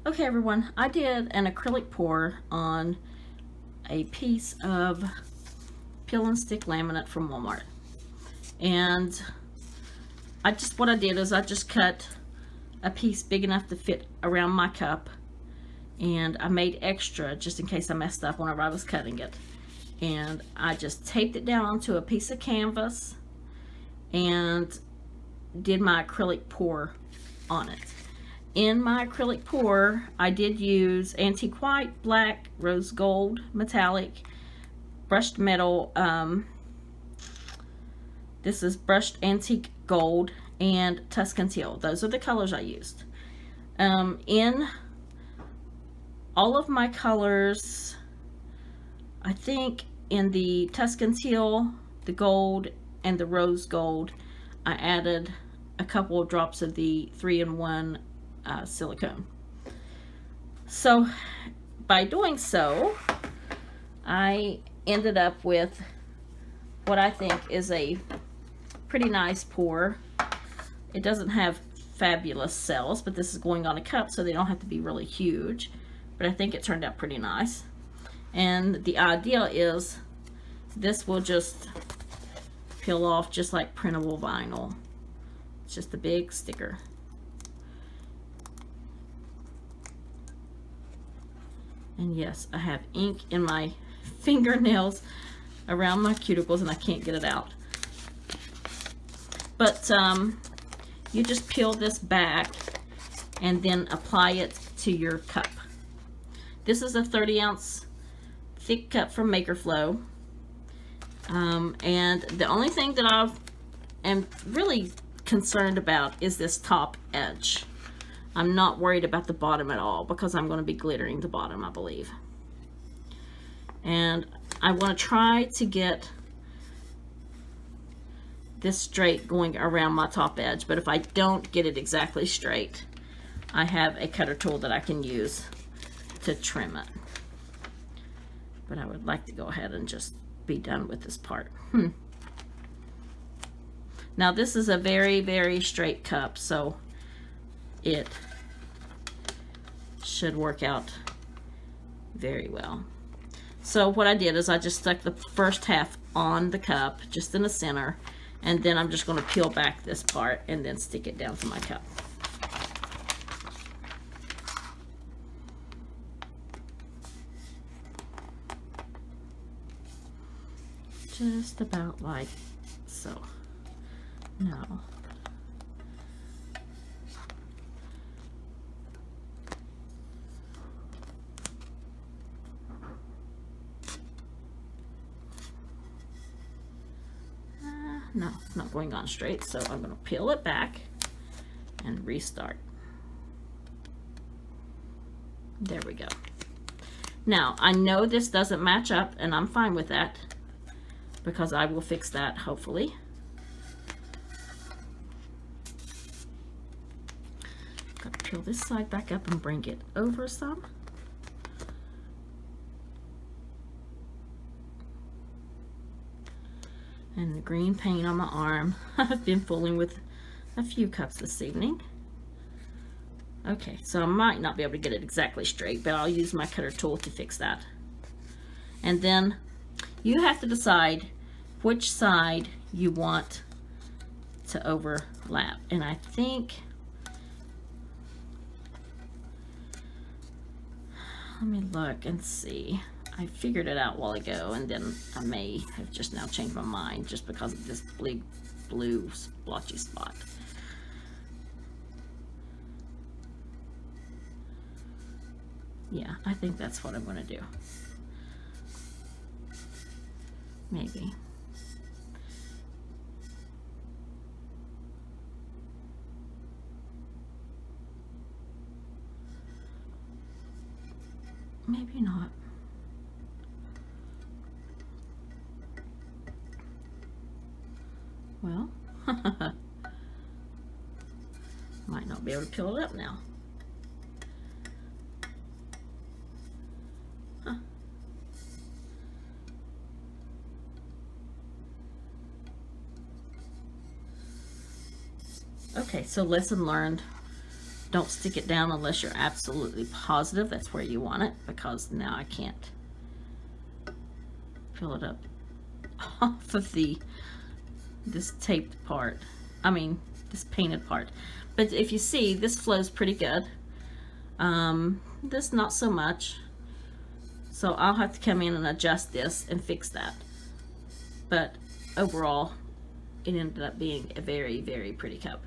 Okay everyone, I did an acrylic pour on a piece of peel and stick laminate from Walmart. And what I did is I just cut a piece big enough to fit around my cup, and I made extra just in case I messed up whenever I was cutting it. And I just taped it down onto a piece of canvas and did my acrylic pour on it. In my acrylic pour, I did use antique white, black, rose gold, metallic, brushed metal. This is brushed antique gold and Tuscan teal. Those are the colors I used. In all of my colors, I think in the Tuscan teal, the gold, and the rose gold, I added a couple of drops of the 3-in-1 silicone. So by doing so, I ended up with what I think is a pretty nice pour. It doesn't have fabulous cells, but this is going on a cup, so they don't have to be really huge. But I think it turned out pretty nice. And the idea is this will just peel off just like printable vinyl. It's just a big sticker. And yes, I have ink in my fingernails around my cuticles and I can't get it out. But you just peel this back and then apply it to your cup. This is a 30-ounce thick cup from Makerflo. And the only thing that I am really concerned about is this top edge. I'm not worried about the bottom at all because I'm going to be glittering the bottom, I believe. And I want to try to get this straight going around my top edge, but if I don't get it exactly straight, I have a cutter tool that I can use to trim it. But I would like to go ahead and just be done with this part. Now this is a very, very straight cup, so it should work out very well. So what I did is I just stuck the first half on the cup, just in the center, and then I'm just going to peel back this part and then stick it down to my cup. Just about like so. Now, no, it's not going on straight, so I'm going to peel it back and restart. There we go. Now, I know this doesn't match up, and I'm fine with that because I will fix that, hopefully. Got to peel this side back up and bring it over some. And the green paint on my arm. I've been fooling with a few cups this evening. Okay, so I might not be able to get it exactly straight, but I'll use my cutter tool to fix that. And then you have to decide which side you want to overlap. And I think, let me look and see. I figured it out a while ago, and then I may have just now changed my mind just because of this big blue splotchy spot. Yeah, I think that's what I'm going to do. Maybe. Maybe not. Well, might not be able to peel it up now. Huh. Okay, so lesson learned. Don't stick it down unless you're absolutely positive that's where you want it, because now I can't fill it up off of this taped part. I mean, this painted part. But if you see, this flows pretty good. This not so much. So I'll have to come in and adjust this and fix that. But overall, it ended up being a very, very pretty cup.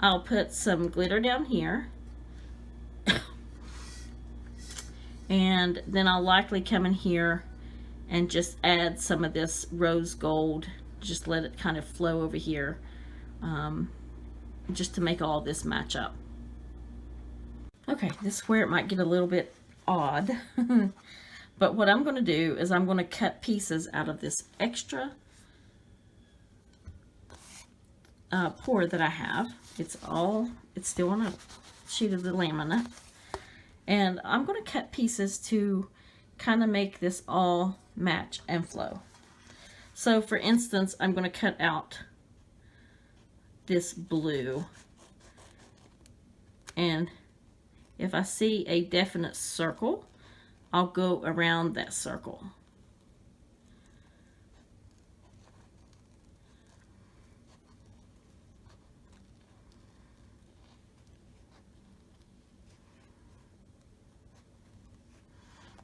I'll put some glitter down here. And then I'll likely come in here and just add some of this rose gold. Just let it kind of flow over here, just to make all this match up. Okay, this is where it might get a little bit odd. But what I'm going to do is I'm going to cut pieces out of this extra pour that I have. It's still on a sheet of the laminate. And I'm going to cut pieces to kind of make this all match and flow. So for instance, I'm going to cut out this blue. And if I see a definite circle, I'll go around that circle.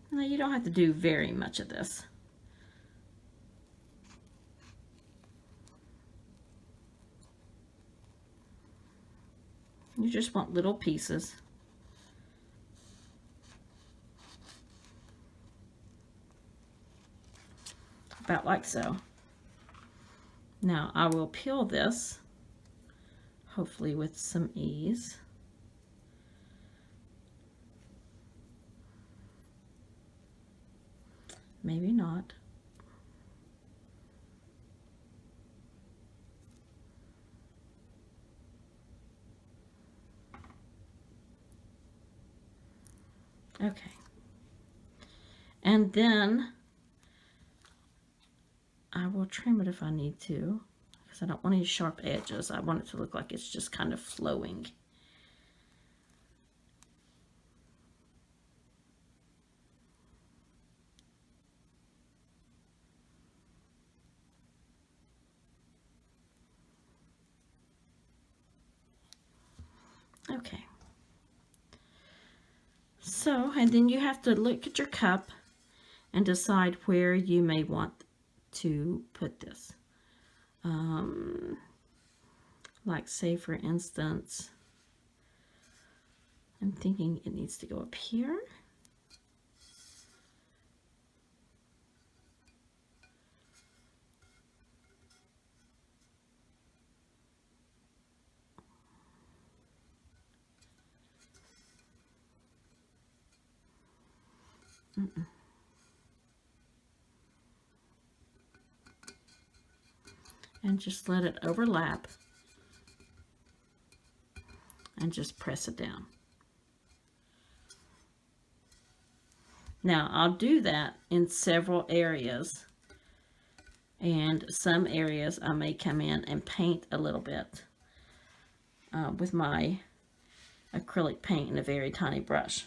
Now you don't have to do very much of this. You just want little pieces. About like so. Now I will peel this, hopefully with some ease. Maybe not. Okay. And then I will trim it if I need to, because I don't want any sharp edges. I want it to look like it's just kind of flowing. Okay. So, and then you have to look at your cup and decide where you may want to put this. Like say for instance, I'm thinking it needs to go up here. And just let it overlap and just press it down. Now I'll do that in several areas, and some areas I may come in and paint a little bit with my acrylic paint in a very tiny brush.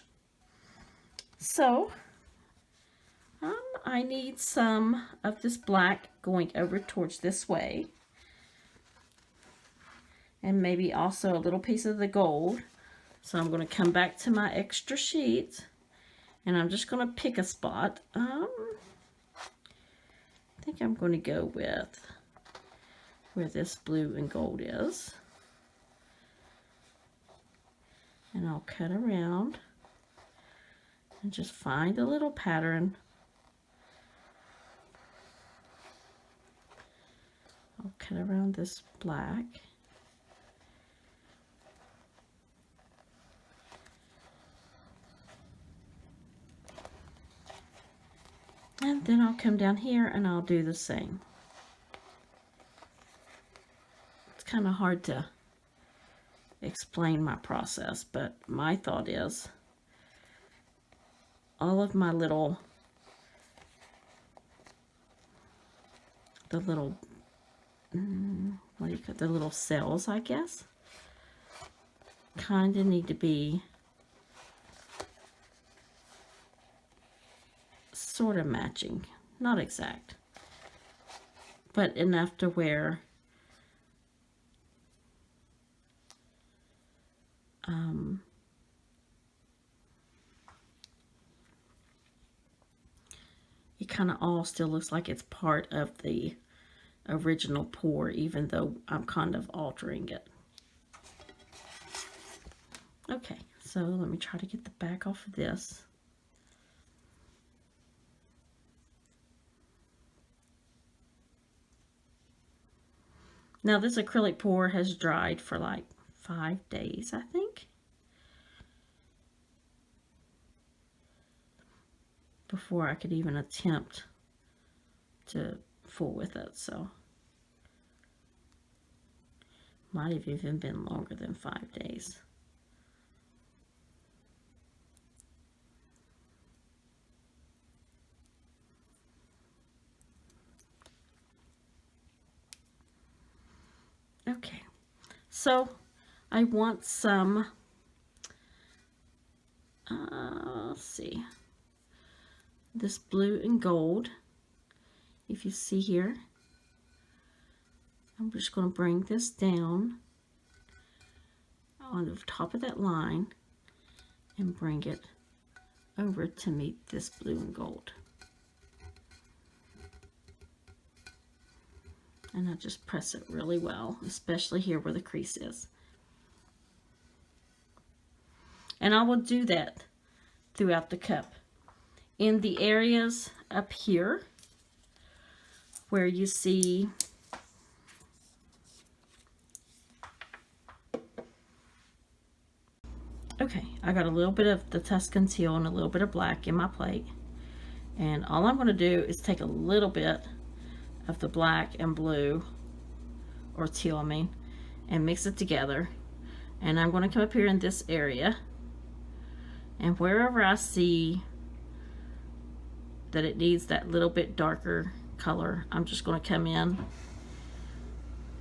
So I need some of this black going over towards this way, and maybe also a little piece of the gold. So I'm going to come back to my extra sheet, and I'm just going to pick a spot. I think I'm going to go with where this blue and gold is, and I'll cut around and just find a little pattern. I'll cut around this black. And then I'll come down here and I'll do the same. It's kind of hard to explain my process, but my thought is all of my little, what do you call the little cells, I guess. kind of need to be sort of matching, not exact, but enough to where it kind of all still looks like it's part of the original pour, even though I'm kind of altering it. Okay, so let me try to get the back off of this. Now this acrylic pour has dried for like 5 days, I think, before I could even attempt to fool with it, so might have even been longer than 5 days. Okay, so I want some, let's see, this blue and gold. If you see here, I'm just going to bring this down on the top of that line and bring it over to meet this blue and gold. And I just press it really well, especially here where the crease is. And I will do that throughout the cup. In the areas up here where you see okay, I got a little bit of the Tuscan teal and a little bit of black in my plate. And all I'm going to do is take a little bit of the black and blue, or teal I mean, and mix it together. And I'm going to come up here in this area, and wherever I see that it needs that little bit darker color, I'm just going to come in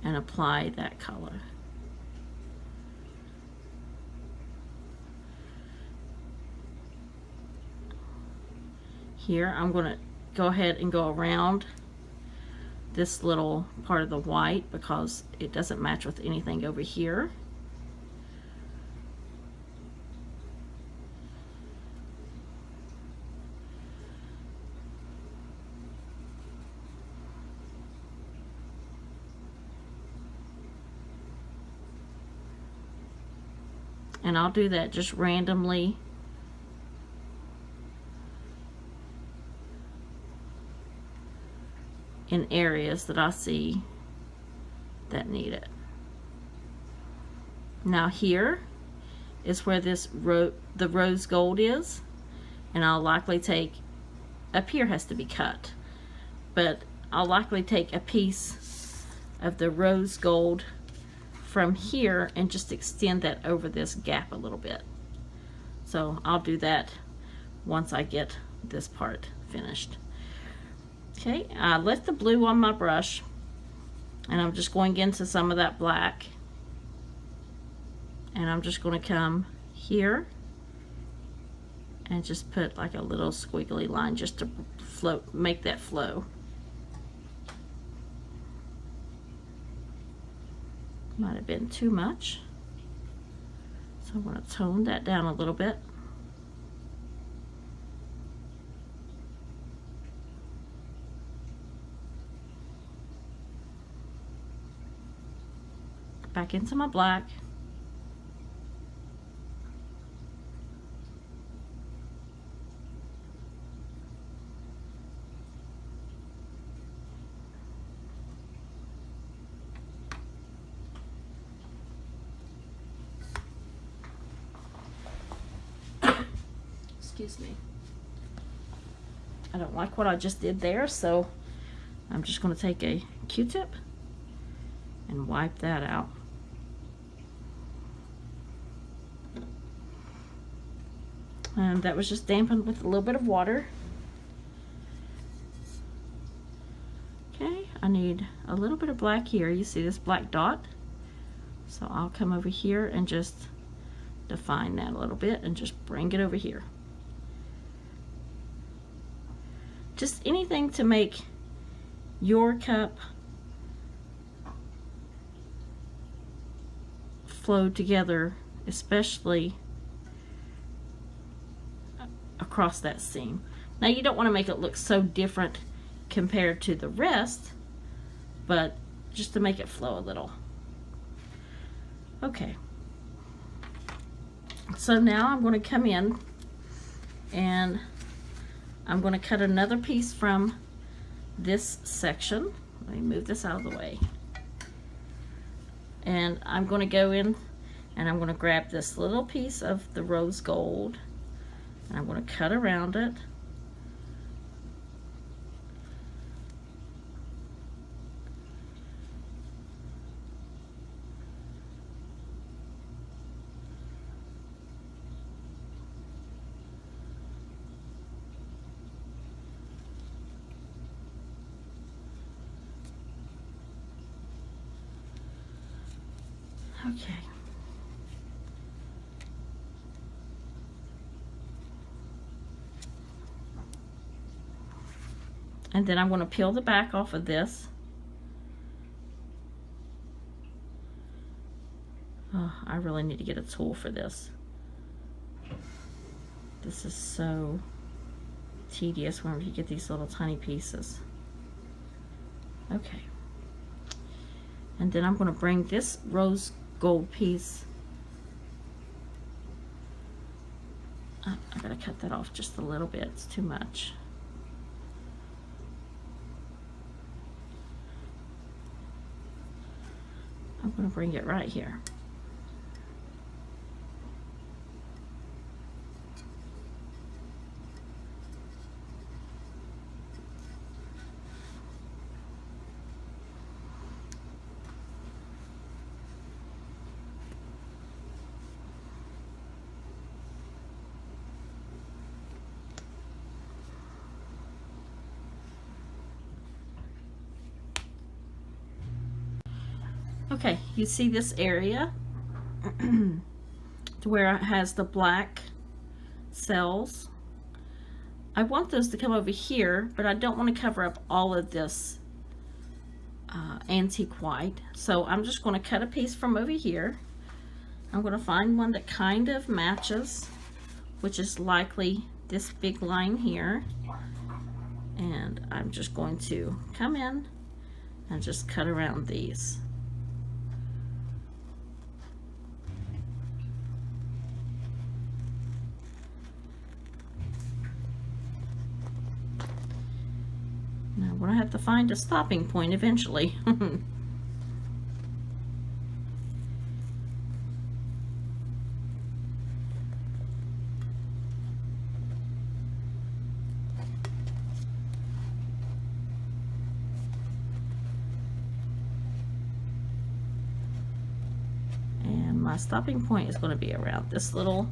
and apply that color. Here I'm going to go ahead and go around this little part of the white because it doesn't match with anything over here. And I'll do that just randomly. In areas that I see that need it. Now here is where this the rose gold is, and I'll likely take, up here has to be cut, but I'll likely take a piece of the rose gold from here and just extend that over this gap a little bit. So I'll do that once I get this part finished. Okay, I left the blue on my brush, and I'm just going into some of that black, and I'm just going to come here and just put like a little squiggly line just to float, make that flow. Might have been too much, so I'm going to tone that down a little bit. Back into my black. Excuse me. I don't like what I just did there, so I'm just going to take a Q-tip and wipe that out. And that was just dampened with a little bit of water. Okay, I need a little bit of black here. You see this black dot? So I'll come over here and just define that a little bit and just bring it over here. Just anything to make your cup flow together, especially across that seam. Now you don't want to make it look so different compared to the rest, but just to make it flow a little. Okay. So now I'm going to come in and I'm going to cut another piece from this section. Let me move this out of the way. And I'm going to go in and I'm going to grab this little piece of the rose gold and I'm going to cut around it. Okay. And then I'm going to peel the back off of this. Oh, I really need to get a tool for this. This is so tedious whenever you get these little tiny pieces. Okay. And then I'm going to bring this rose gold piece. I gotta cut that off just a little bit, it's too much. I'm gonna bring it right here. Okay, you see this area to where it has the black cells. I want those to come over here, but I don't want to cover up all of this antique white. So I'm just going to cut a piece from over here. I'm going to find one that kind of matches, which is likely this big line here. And I'm just going to come in and just cut around these. Now we're going to have to find a stopping point eventually. And my stopping point is going to be around this little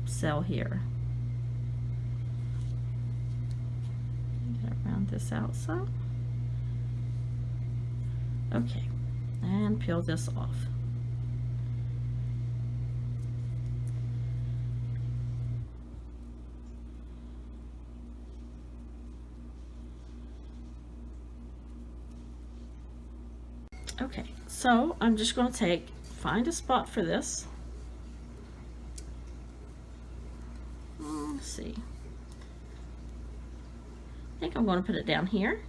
cell here. Round this out some. Okay, and peel this off. Okay, so I'm just going to find a spot for this. Let's see. I think I'm going to put it down here.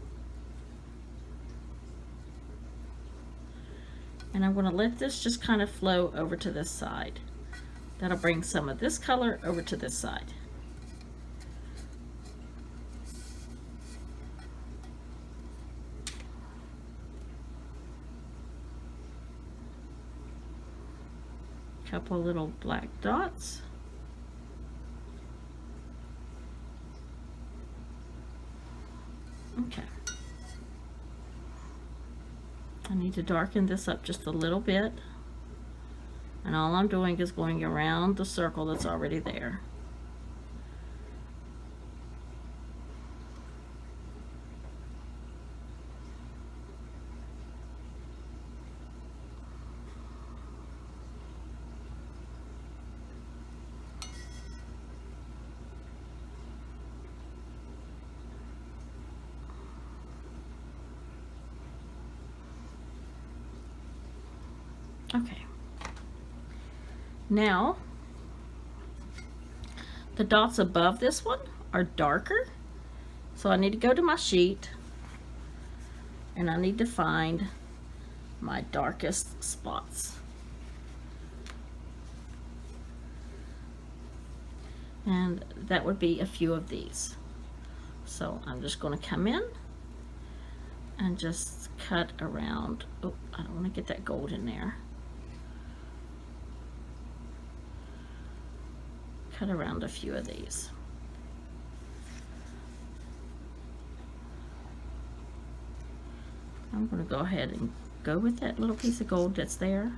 And I'm going to let this just kind of flow over to this side. That'll bring some of this color over to this side. Couple little black dots. Okay. I need to darken this up just a little bit. And all I'm doing is going around the circle that's already there. Okay. Now, the dots above this one are darker, so I need to go to my sheet and I need to find my darkest spots. And that would be a few of these. So I'm just going to come in and just cut around. Oh, I don't want to get that gold in there. Cut around a few of these. I'm going to go ahead and go with that little piece of gold that's there.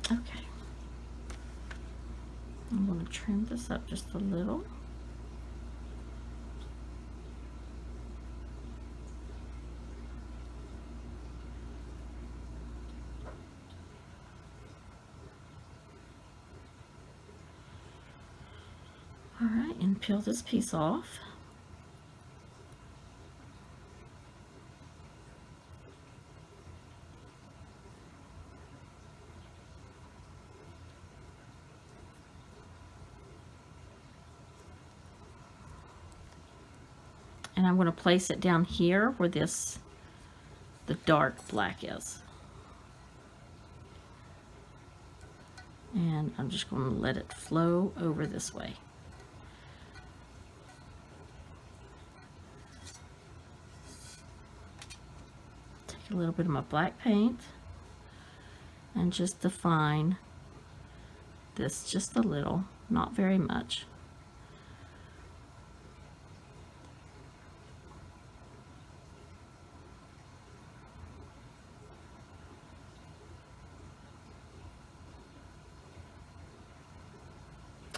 Okay. I'm going to trim this up just a little. All right, and peel this piece off. And I'm going to place it down here where the dark black is. And I'm just going to let it flow over this way. Take a little bit of my black paint and just define this just a little, not very much.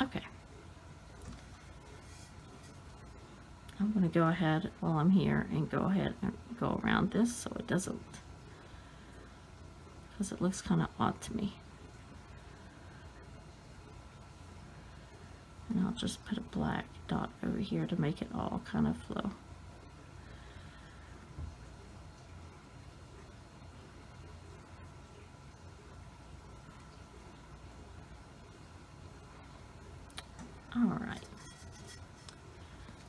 Okay. I'm going to go ahead while I'm here and go ahead and go around this so it doesn't, because it looks kind of odd to me. And I'll just put a black dot over here to make it all kind of flow. All right.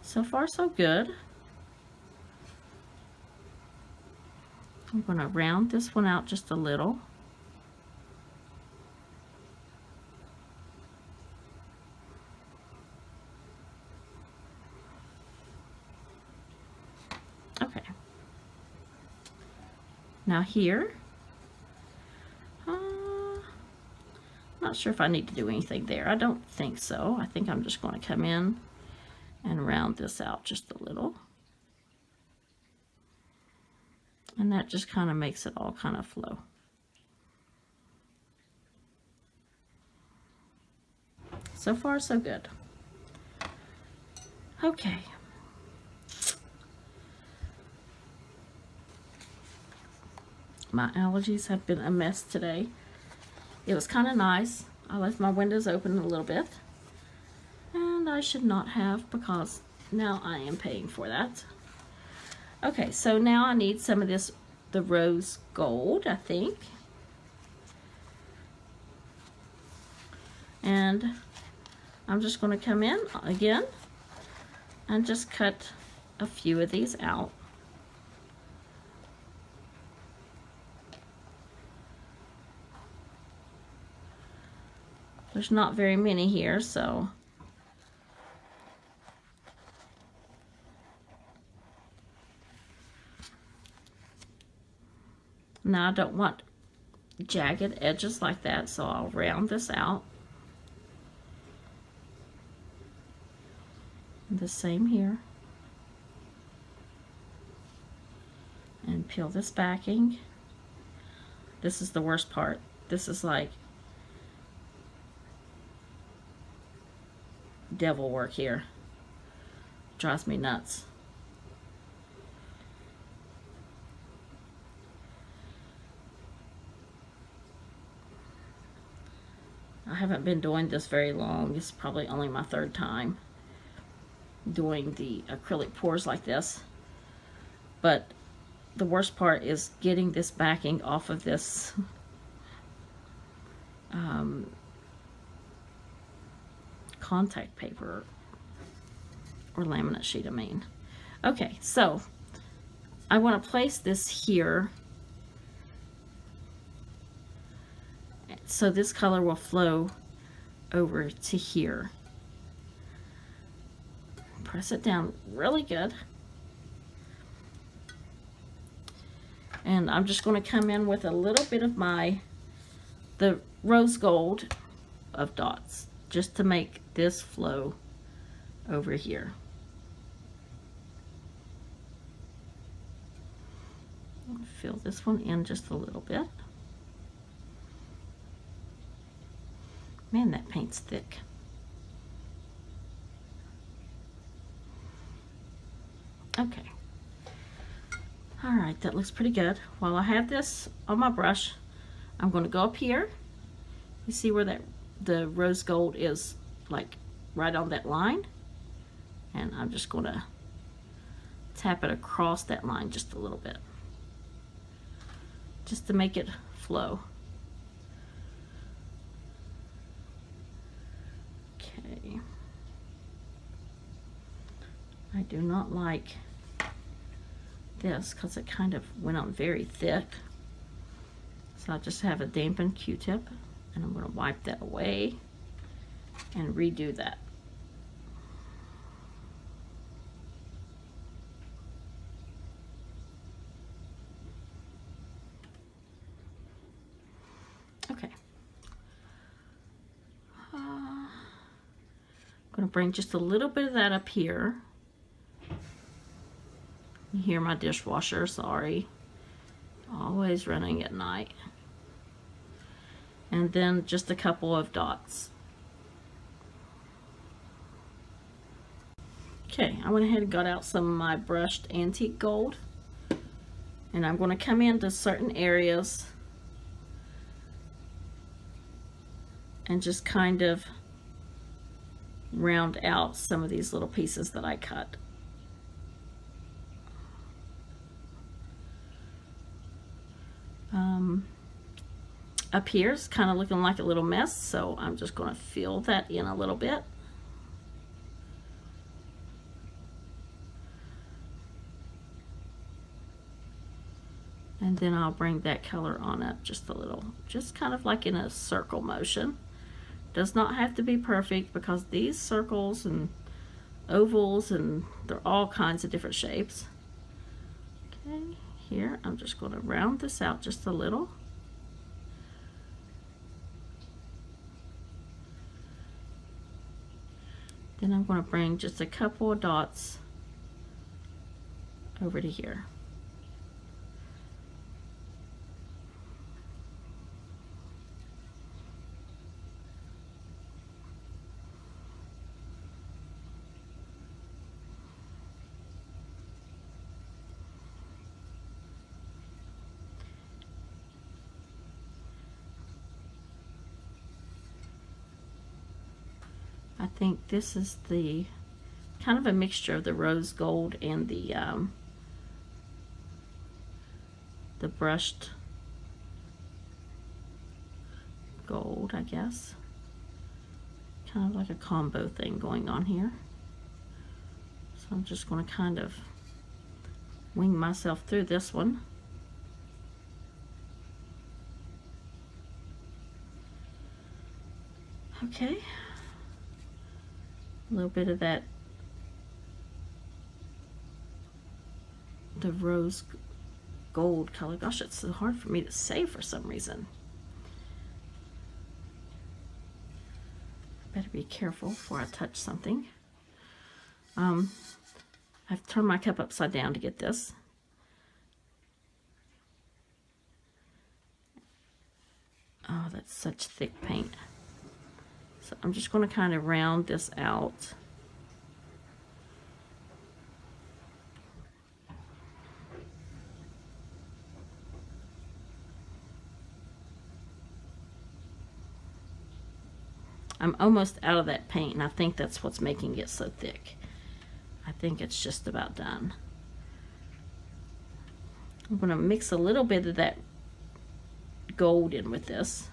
So far, so good. I'm going to round this one out just a little. Okay. Now here, not sure if I need to do anything there. I don't think so. I think I'm just going to come in and round this out just a little. And that just kind of makes it all kind of flow. So far, so good. Okay. My allergies have been a mess today. It was kind of nice. I left my windows open a little bit. And I should not have, because now I am paying for that. Okay, so now I need some of this, the rose gold, I think. And I'm just going to come in again and just cut a few of these out. There's not very many here, so now I don't want jagged edges like that, so I'll round this out. The same here. And peel this backing. This is the worst part. This is like devil work here. Drives me nuts. I haven't been doing this very long. It's probably only my third time doing the acrylic pours like this. But the worst part is getting this backing off of this contact paper or laminate sheet, I mean. Okay, so I want to place this here so this color will flow over to here. Press it down really good. And I'm just going to come in with a little bit of the rose gold of dots, just to make this flow over here. Fill this one in just a little bit. Man, that paint's thick. Okay. All right, that looks pretty good. While I have this on my brush, I'm going to go up here. You see where the rose gold is, like right on that line? And I'm just going to tap it across that line just a little bit, just to make it flow. Okay. I do not like this because it kind of went on very thick. So I just have a dampened Q-tip and I'm going to wipe that away and redo that. Okay. I'm going to bring just a little bit of that up here. You hear my dishwasher, sorry. Always running at night. And then just a couple of dots. Okay, I went ahead and got out some of my brushed antique gold. And I'm going to come into certain areas and just kind of round out some of these little pieces that I cut. Up here is kind of looking like a little mess, so I'm just going to fill that in a little bit. And then I'll bring that color on up just a little, just kind of like in a circle motion. Does not have to be perfect because these circles and ovals, and they're all kinds of different shapes. Okay, here I'm just going to round this out just a little. Then I'm going to bring just a couple of dots over to here. I think this is the kind of a mixture of the rose gold and the brushed gold, I guess. Kind of like a combo thing going on here. So I'm just going to kind of wing myself through this one. Okay. A little bit of that, the rose gold color. Gosh, it's so hard for me to say for some reason. Better be careful before I touch something. I've turned my cup upside down to get this. Oh, that's such thick paint. So I'm just going to kind of round this out. I'm almost out of that paint, and I think that's what's making it so thick. I think it's just about done. I'm going to mix a little bit of that gold in with this.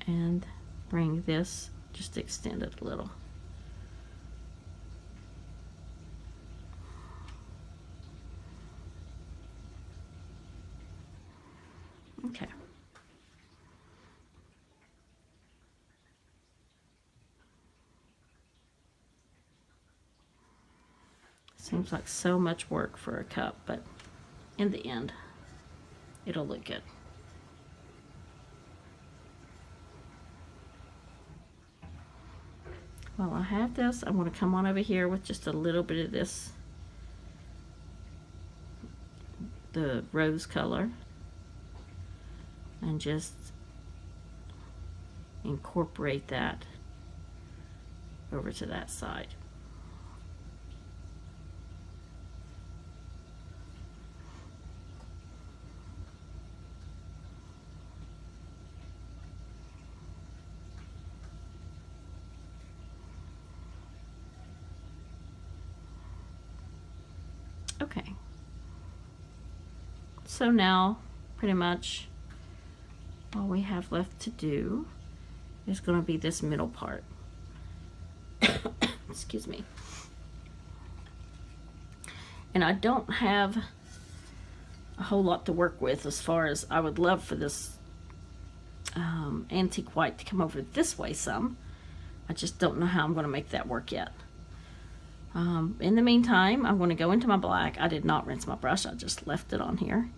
And bring this, just extend it a little. Okay. Seems like so much work for a cup, but in the end, it'll look good. While I have this, I'm going to come on over here with just a little bit of this, the rose color, and just incorporate that over to that side. Okay, so now pretty much all we have left to do is going to be this middle part. Excuse me. And I don't have a whole lot to work with, as far as I would love for this antique white to come over this way some. I just don't know how I'm going to make that work yet. In the meantime, I'm going to go into my black. I did not rinse my brush, I just left it on here.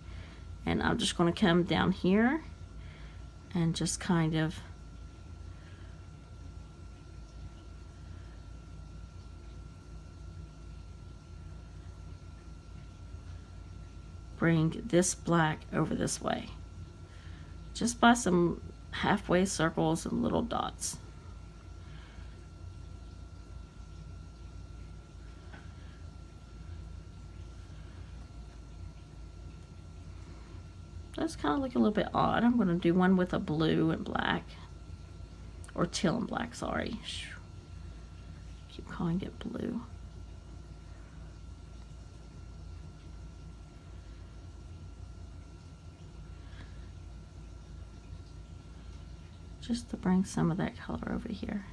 And I'm just going to come down here and just kind of bring this black over this way, just by some halfway circles and little dots. That's kind of looking a little bit odd. I'm going to do one with a blue and black, or teal and black, sorry. Keep calling it blue. Just to bring some of that color over here.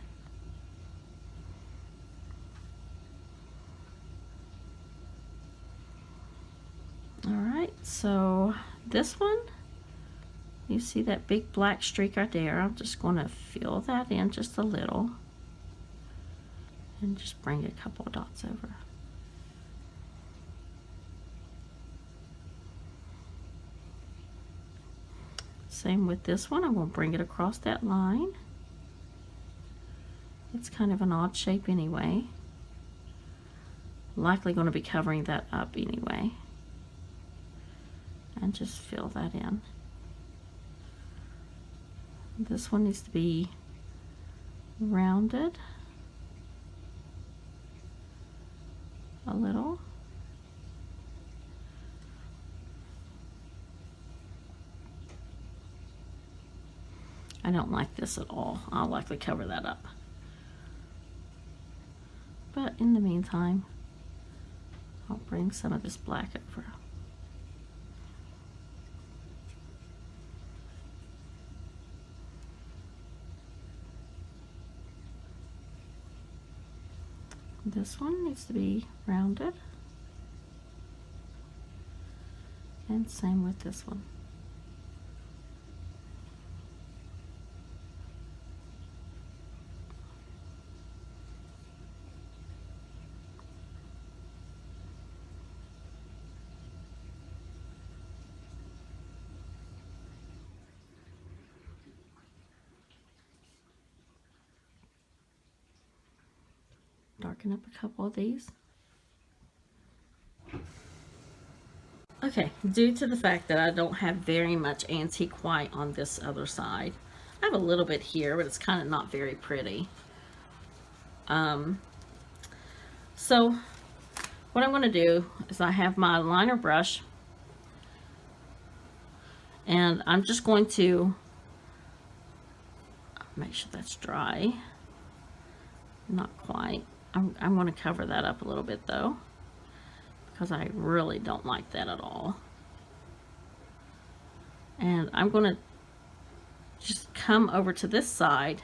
Alright, so this one, you see that big black streak right there. I'm just going to fill that in just a little and just bring a couple of dots over. Same with this one. I'm going to bring it across that line. It's kind of an odd shape anyway. Likely going to be covering that up anyway. And just fill that in. This one needs to be rounded a little. I don't like this at all. I'll likely cover that up. But in the meantime, I'll bring some of this black over. This one needs to be rounded. And same with this one. Darken up a couple of these. Okay, due to the fact that I don't have very much antique white on this other side, I have a little bit here, but it's kind of not very pretty. So what I'm going to do is I have my liner brush, and I'm just going to make sure that's dry. Not quite. I'm going to cover that up a little bit though, because I really don't like that at all. And I'm going to just come over to this side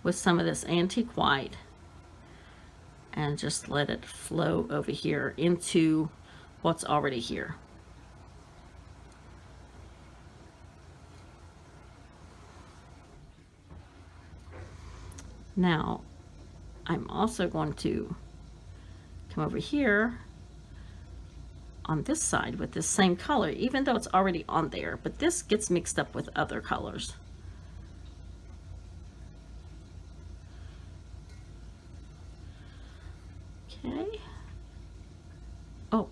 with some of this antique white and just let it flow over here into what's already here. Now, I'm also going to come over here on this side with this same color, even though it's already on there, but this gets mixed up with other colors. Okay. Oh,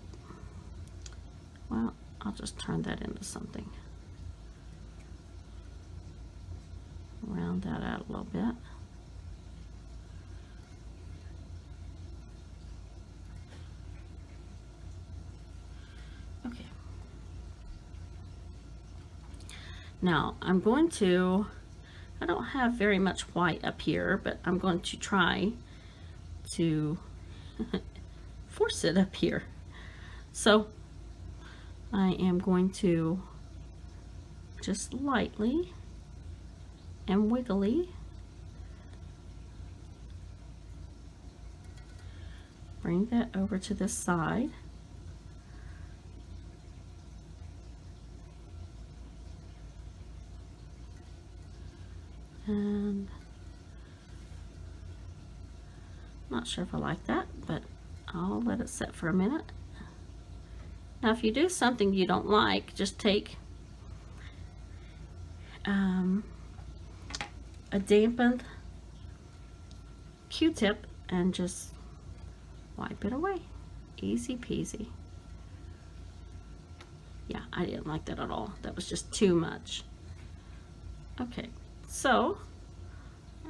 well, I'll just turn that into something. Round that out a little bit. Okay. Now I'm going to, I don't have very much white up here, but I'm going to try to force it up here. So I am going to just lightly and wiggly bring that over to this side. And I'm not sure if I like that, but I'll let it set for a minute. Now if you do something you don't like, just take a dampened Q-tip and just wipe it away. Easy peasy. Yeah, I didn't like that at all. That was just too much. Okay, so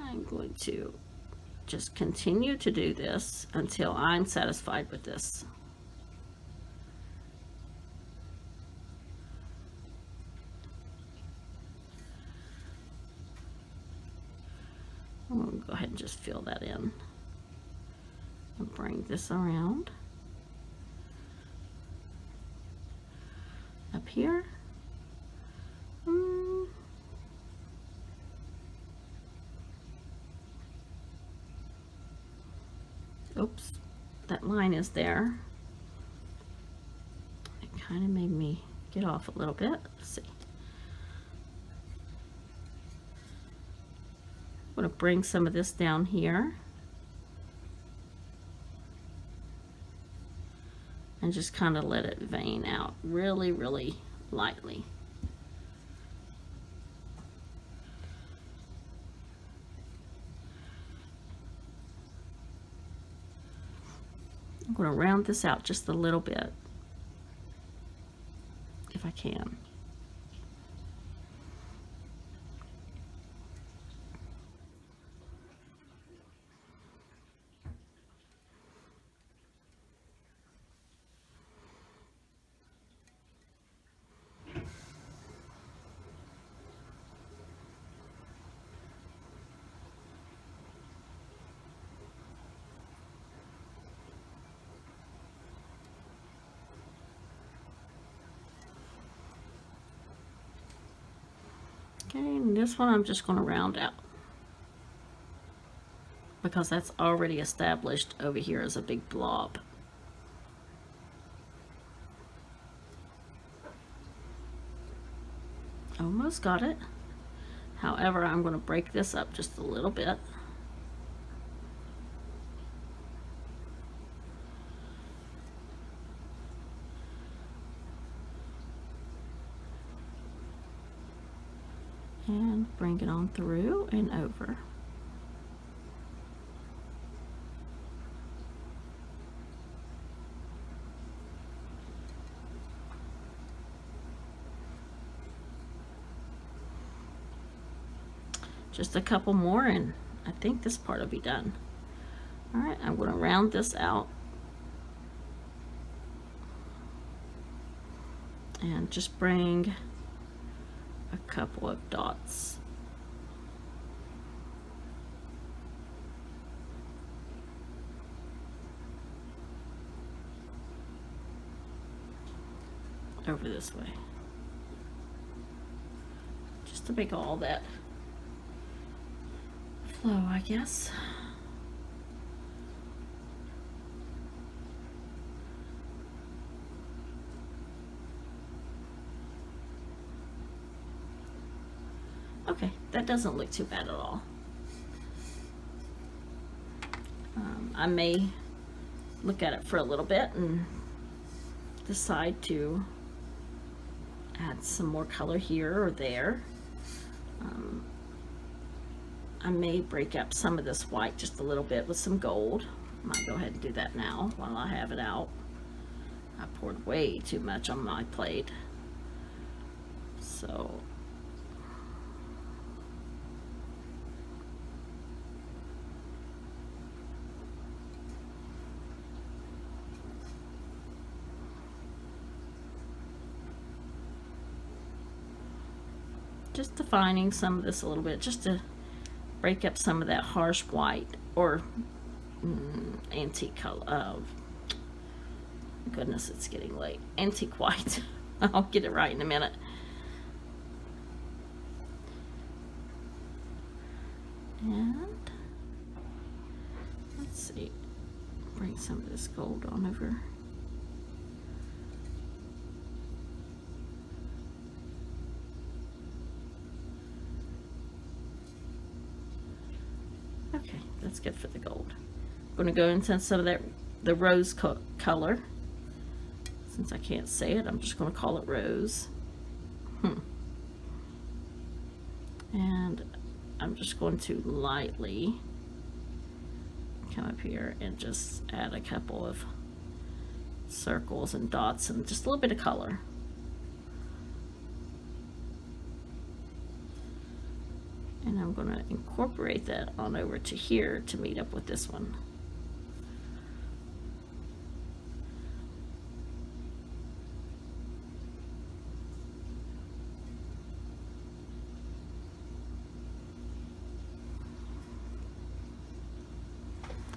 I'm going to just continue to do this until I'm satisfied with this. I'm going to go ahead and just fill that in and bring this around up here. Oops, that line is there. It kind of made me get off a little bit. Let's see. I'm going to bring some of this down here and just kind of let it vein out really, really lightly. I'm going to round this out just a little bit if I can. Okay, and this one I'm just going to round out because that's already established over here as a big blob. Almost got it. However, I'm going to break this up just a little bit. And bring it on through and over. Just a couple more and I think this part will be done. All right, I'm going to round this out and just bring a couple of dots. Over this way, just to make all that flow, I guess. Okay, that doesn't look too bad at all. I may look at it for a little bit and decide to add some more color here or there. I may break up some of this white just a little bit with some gold. I might go ahead and do that now while I have it out. I poured way too much on my plate. So just defining some of this a little bit, just to break up some of that harsh white or antique color. Goodness, it's getting late. Antique white. I'll get it right in a minute. And let's see, bring some of this gold on over. Okay, that's good for the gold. I'm going to go into some of that, the rose color. Since I can't say it, I'm just going to call it rose. And I'm just going to lightly come up here and just add a couple of circles and dots and just a little bit of color. And I'm going to incorporate that on over to here to meet up with this one.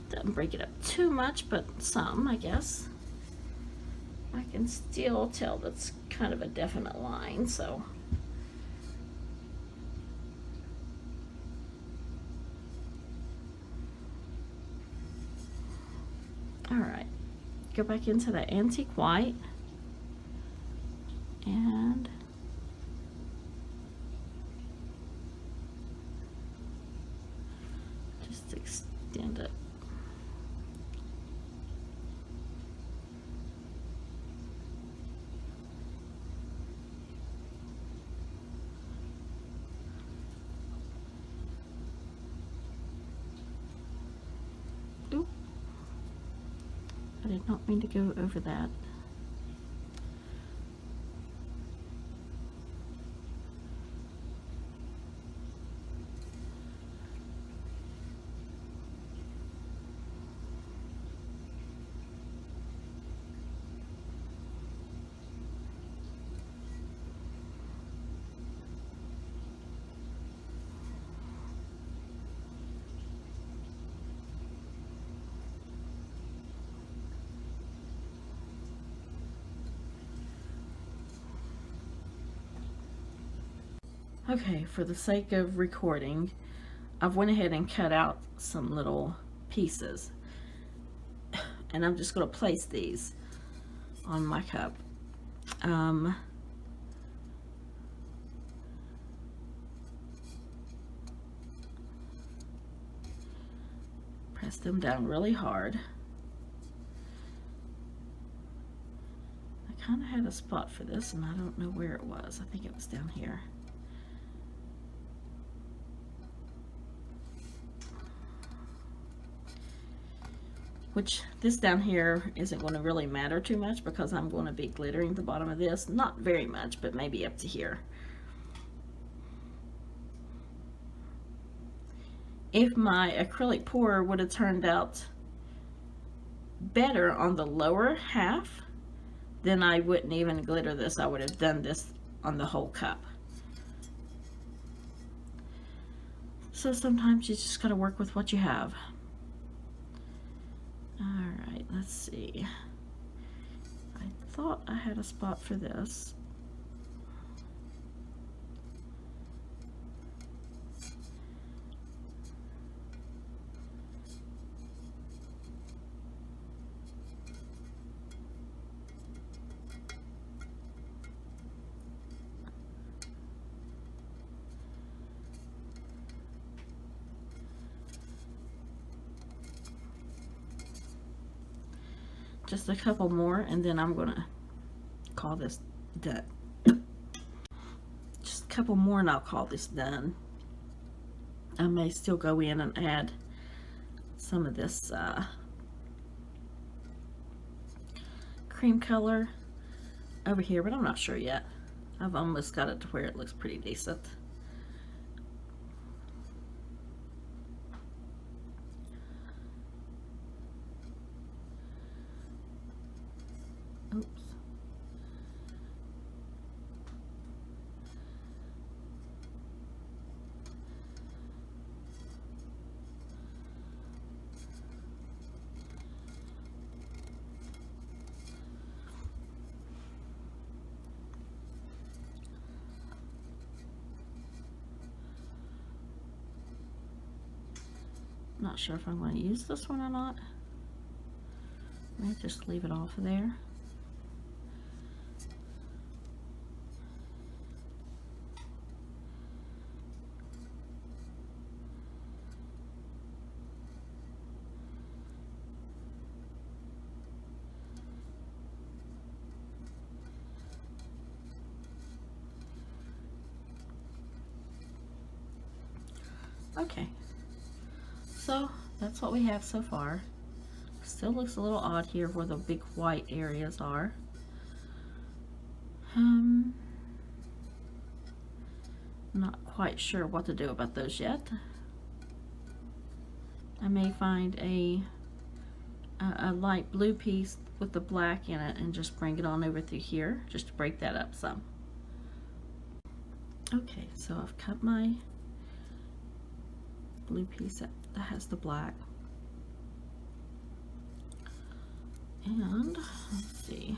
Doesn't break it up too much, but some, I guess. I can still tell that's kind of a definite line, so. All right, go back into the antique white and just extend it. Oop. I did not mean to go over that. Okay, for the sake of recording, I've went ahead and cut out some little pieces, and I'm just going to place these on my cup. Press them down really hard. I kind of had a spot for this, and I don't know where it was. I think it was down here. Which this down here isn't going to really matter too much because I'm going to be glittering the bottom of this. Not very much, but maybe up to here. if my acrylic pour would have turned out better on the lower half, then I wouldn't even glitter this. I would have done this on the whole cup. So sometimes you just gotta work with what you have. Alright, let's see. I thought I had a spot for this. Just a couple more, and then I'm gonna call this done. Just a couple more and I'll call this done. I may still go in and add some of this cream color over here, but I'm not sure yet. I've almost got it to where it looks pretty decent. Oops. Not sure if I'm going to use this one or not. I may just leave it off of there. Okay, so that's what we have so far. Still looks a little odd here where the big white areas are. Not quite sure what to do about those yet. I may find a light blue piece with the black in it and just bring it on over through here just to break that up some. Okay, so I've cut my blue piece that has the black. And let's see.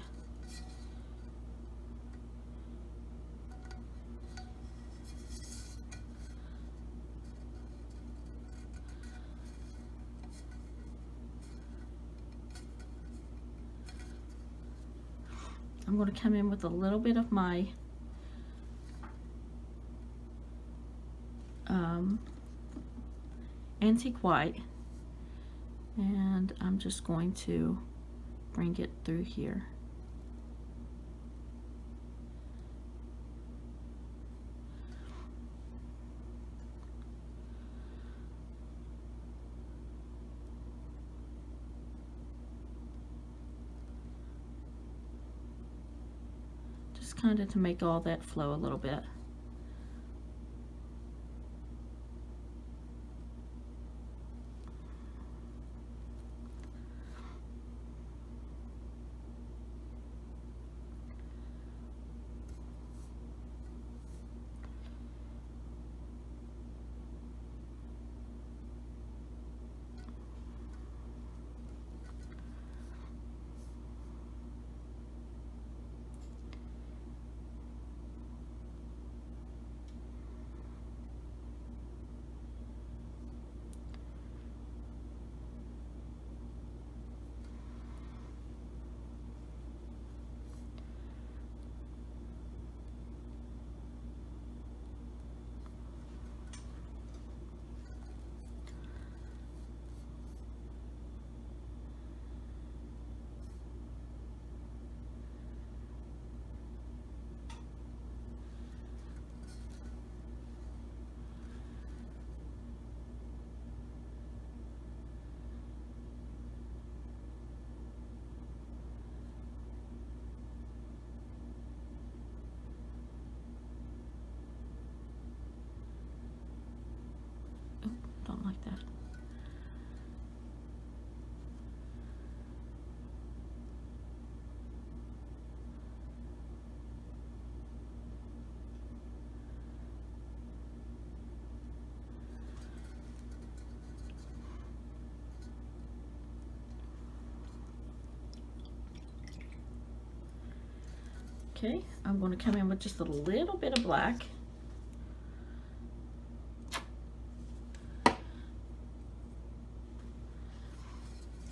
I'm going to come in with a little bit of my antique white, and I'm just going to bring it through here. Just kind of to make all that flow a little bit. Okay, I'm going to come in with just a little bit of black.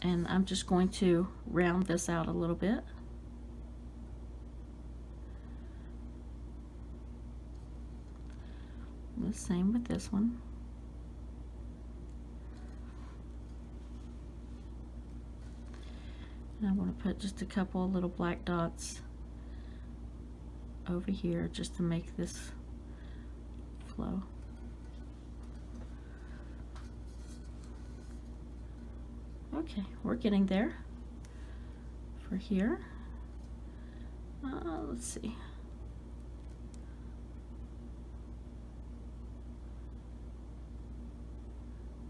And I'm just going to round this out a little bit. The same with this one. And I'm going to put just a couple of little black dots over here just to make this flow. Okay, we're getting there for here. Let's see.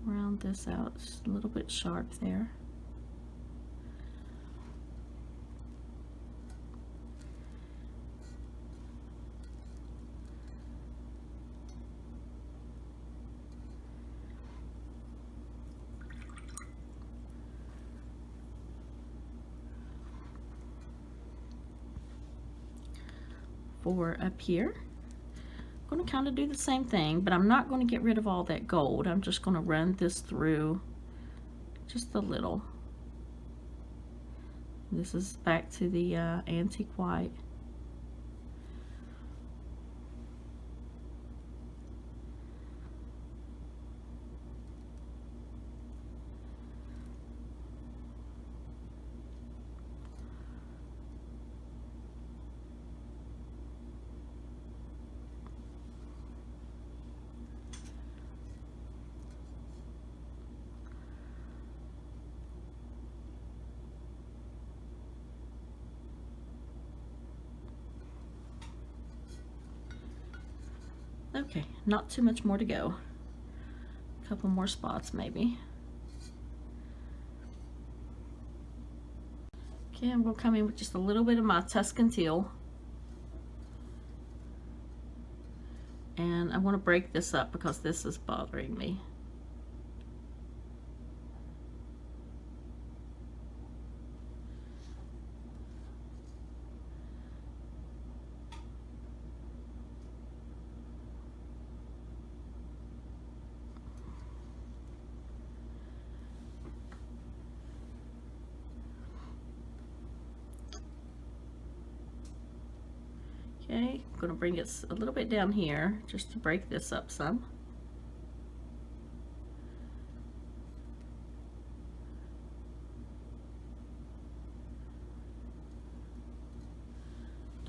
Round this out just a little bit sharp there. For up here, I'm going to kind of do the same thing, but I'm not going to get rid of all that gold. I'm just going to run this through just a little. This is back to the antique white. Okay, not too much more to go. A couple more spots maybe. Okay, I'm going to come in with just a little bit of my Tuscan teal. And I want to break this up because this is bothering me. Okay, I'm going to bring it a little bit down here just to break this up some.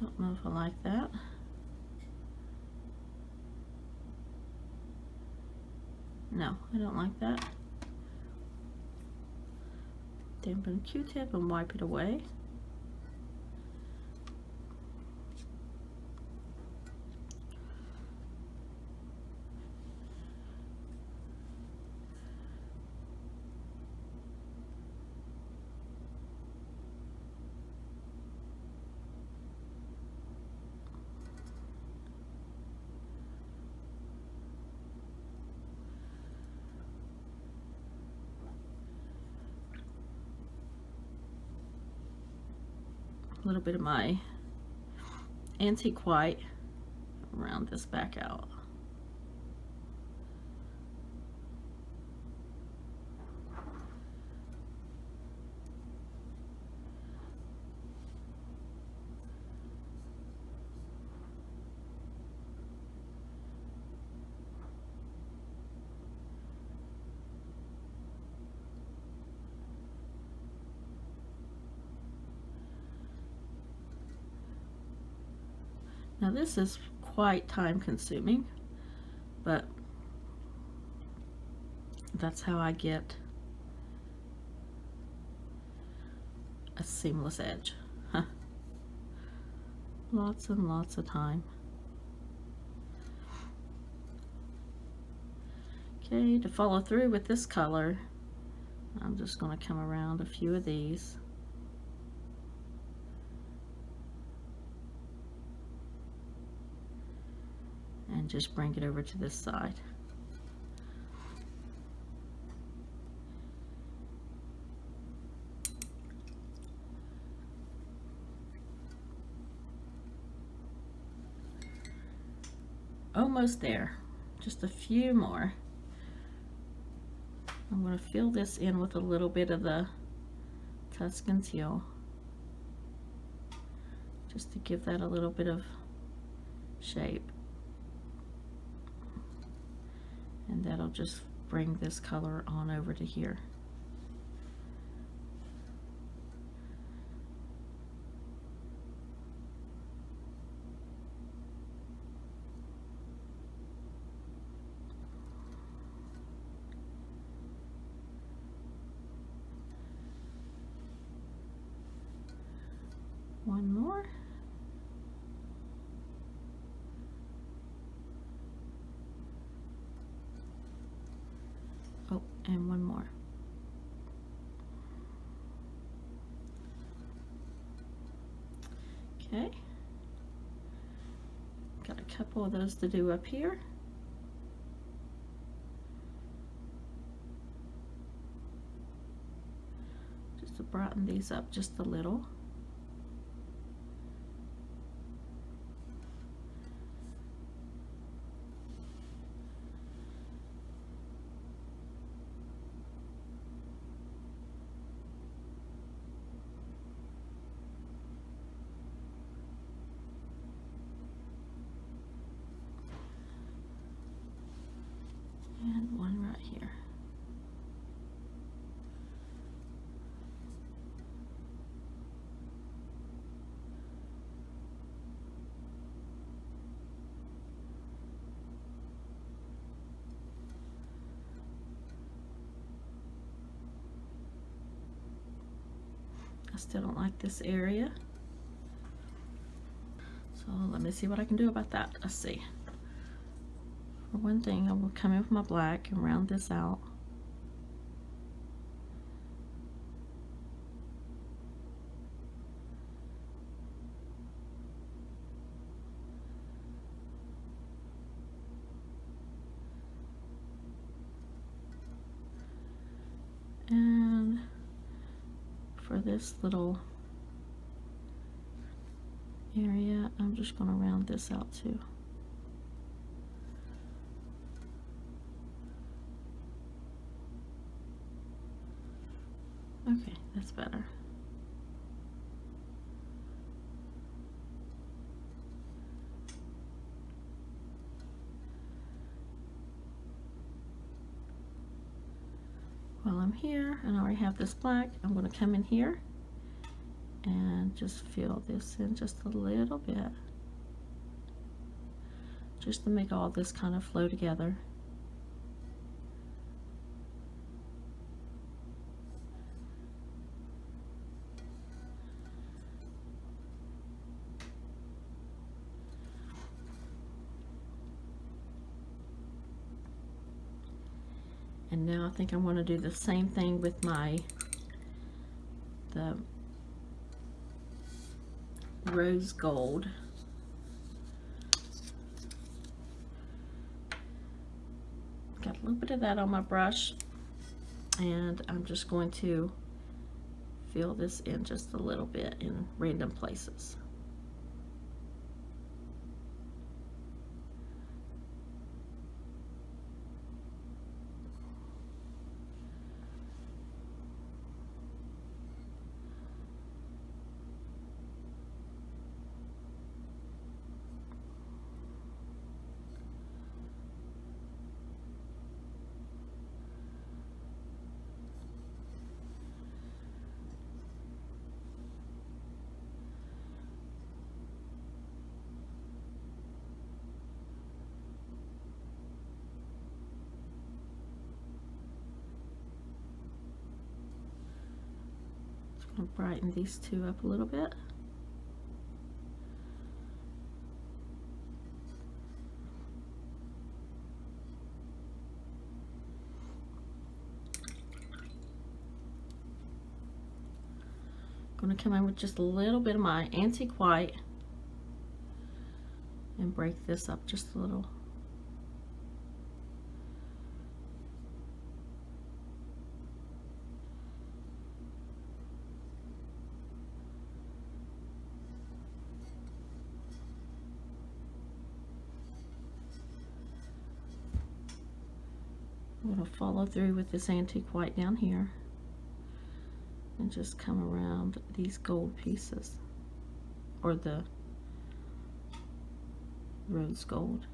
Don't know if I like that. No, I don't like that. Dampen Q-tip and wipe it away. A little bit of my antique white, round this back out. Now this is quite time consuming, but that's how I get a seamless edge. Huh. Lots and lots of time. Okay, to follow through with this color, I'm just going to come around a few of these. And just bring it over to this side. almost there. Just a few more. I'm going to fill this in with a little bit of the Tuscan teal, just to give that a little bit of shape. And that'll just bring this color on over to here. One more. Oh, and one more. Okay. Got a couple of those to do up here. Just to brighten these up just a little. And one right here. I still don't like this area. So let me see what I can do about that. Let's see. For one thing, I will come in with my black and round this out. And for this little area, I'm just going to round this out too. Okay, that's better. While I'm here, and I already have this black, I'm going to come in here and just fill this in just a little bit, just to make all this kind of flow together. And now I think I'm going to do the same thing with the rose gold. Got a little bit of that on my brush, and I'm just going to fill this in just a little bit in random places. I'll brighten these two up a little bit. I'm going to come in with just a little bit of my antique white and break this up just a little. I'm going to follow through with this antique white down here and just come around these gold pieces, or the rose gold.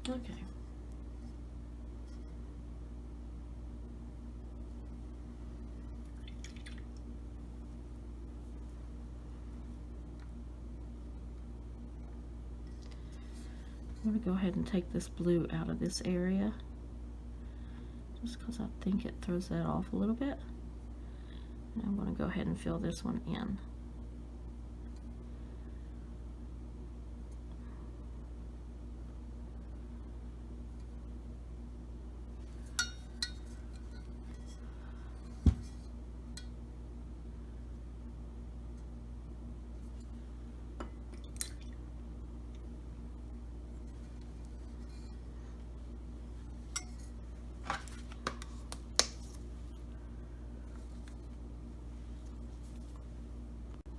Okay. I'm going to go ahead and take this blue out of this area, just because I think it throws that off a little bit. And I'm going to go ahead and fill this one in.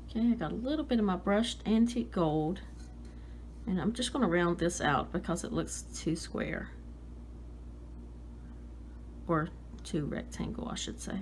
Okay, I got a little bit of my brushed antique gold, and I'm just going to round this out because it looks too square, or too rectangle, I should say.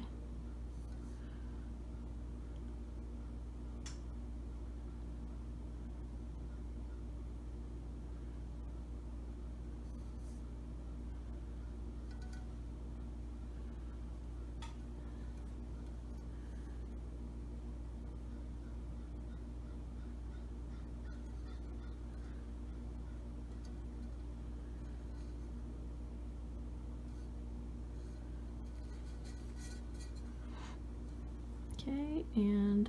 Okay, and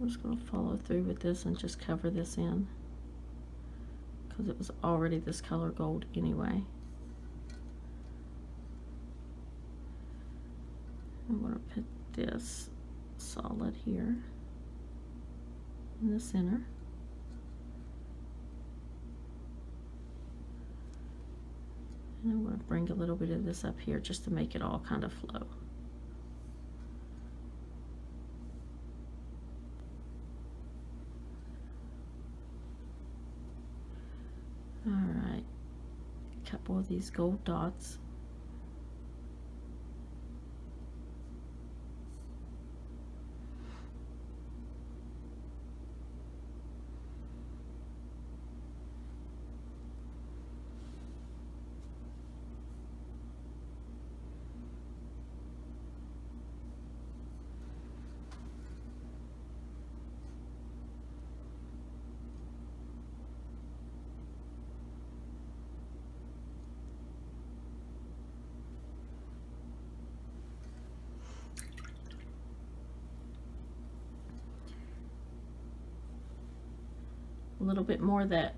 I'm just going to follow through with this and just cover this in, because it was already this color gold anyway. I'm going to put this solid here in the center. And I'm going to bring a little bit of this up here just to make it all kind of flow. Alright, a couple of these gold dots. A little bit more of that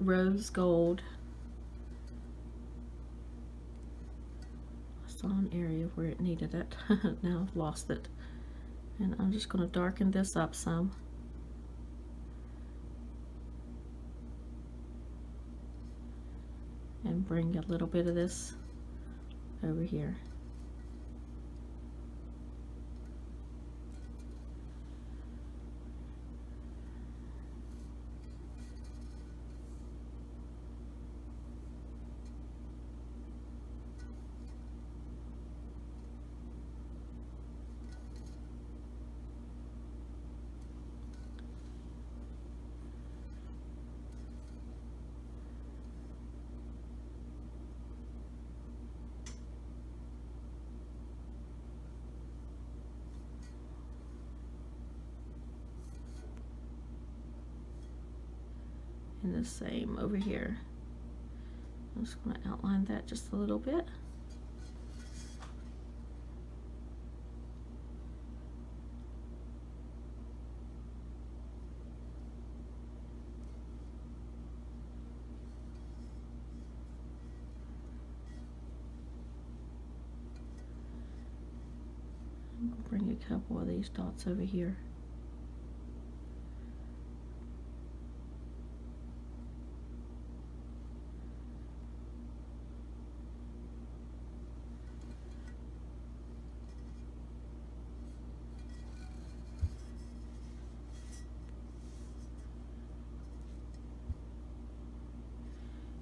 rose gold. I saw an area where it needed it. Now I've lost it. And I'm just going to darken this up some. And bring a little bit of this over here. And the same over here. I'm just going to outline that just a little bit. I'm going to bring a couple of these dots over here.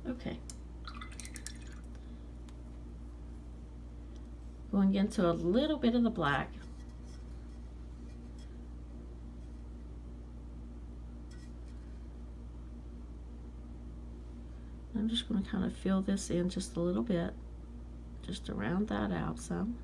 Okay. Going into a little bit of the black. I'm just going to kind of fill this in just a little bit, just to round that out some.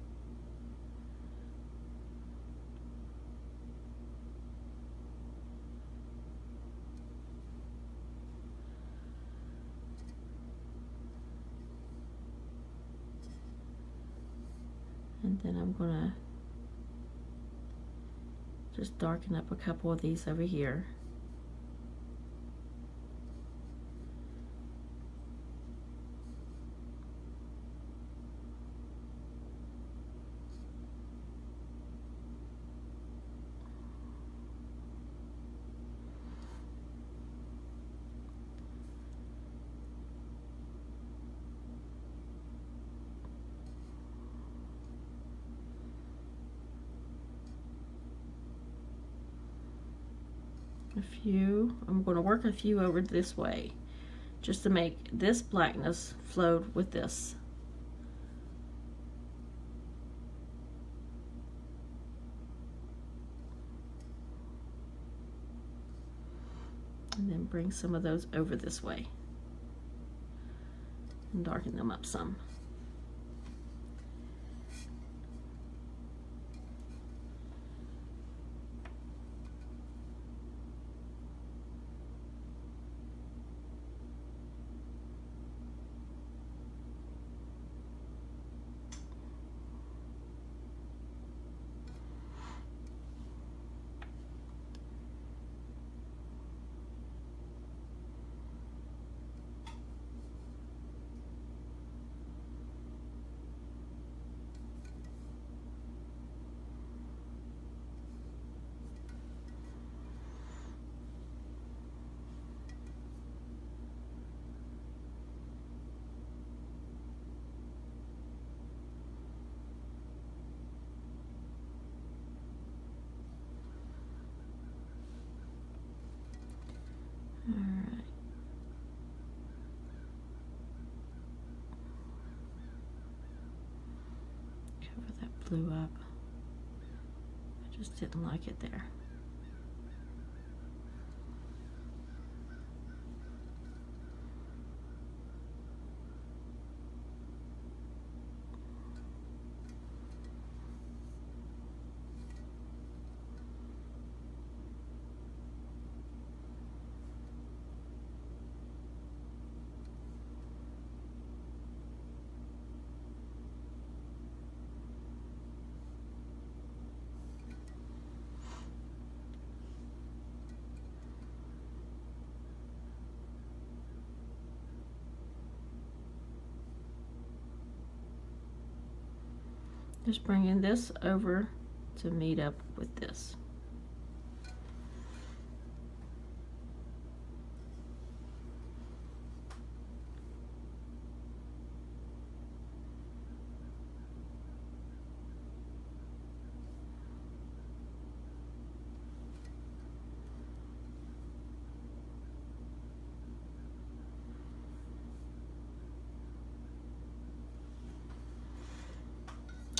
And then I'm going to just darken up a couple of these over here. I'm going to work a few over this way just to make this blackness flow with this. And then bring some of those over this way and darken them up some. Alright. Cover that blue up. I just didn't like it there. Just bringing this over to meet up with this.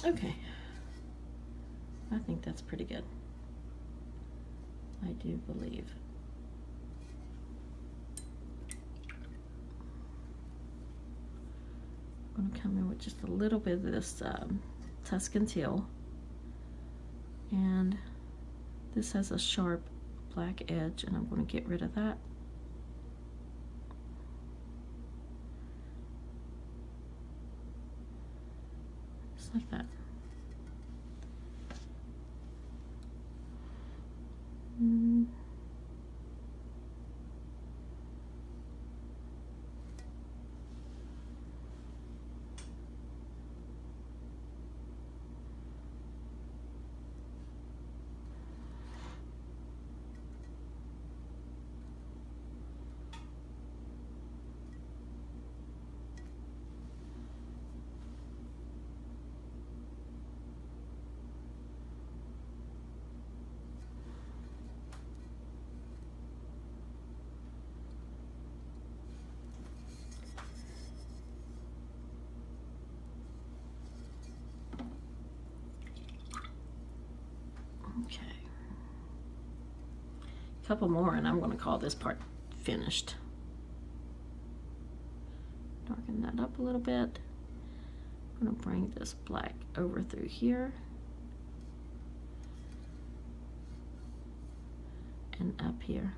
Okay, I think that's pretty good. I do believe. I'm going to come in with just a little bit of this Tuscan teal, and this has a sharp black edge, and I'm going to get rid of that. just like that. Okay. A couple more and I'm going to call this part finished. Darken that up a little bit. I'm going to bring this black over through here and up here.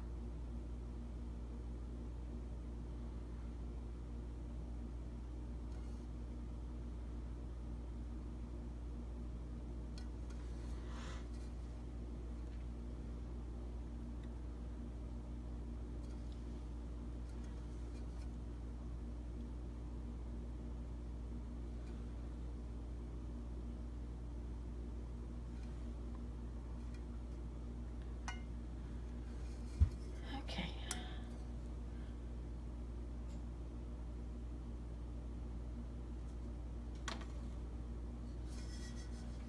Okay.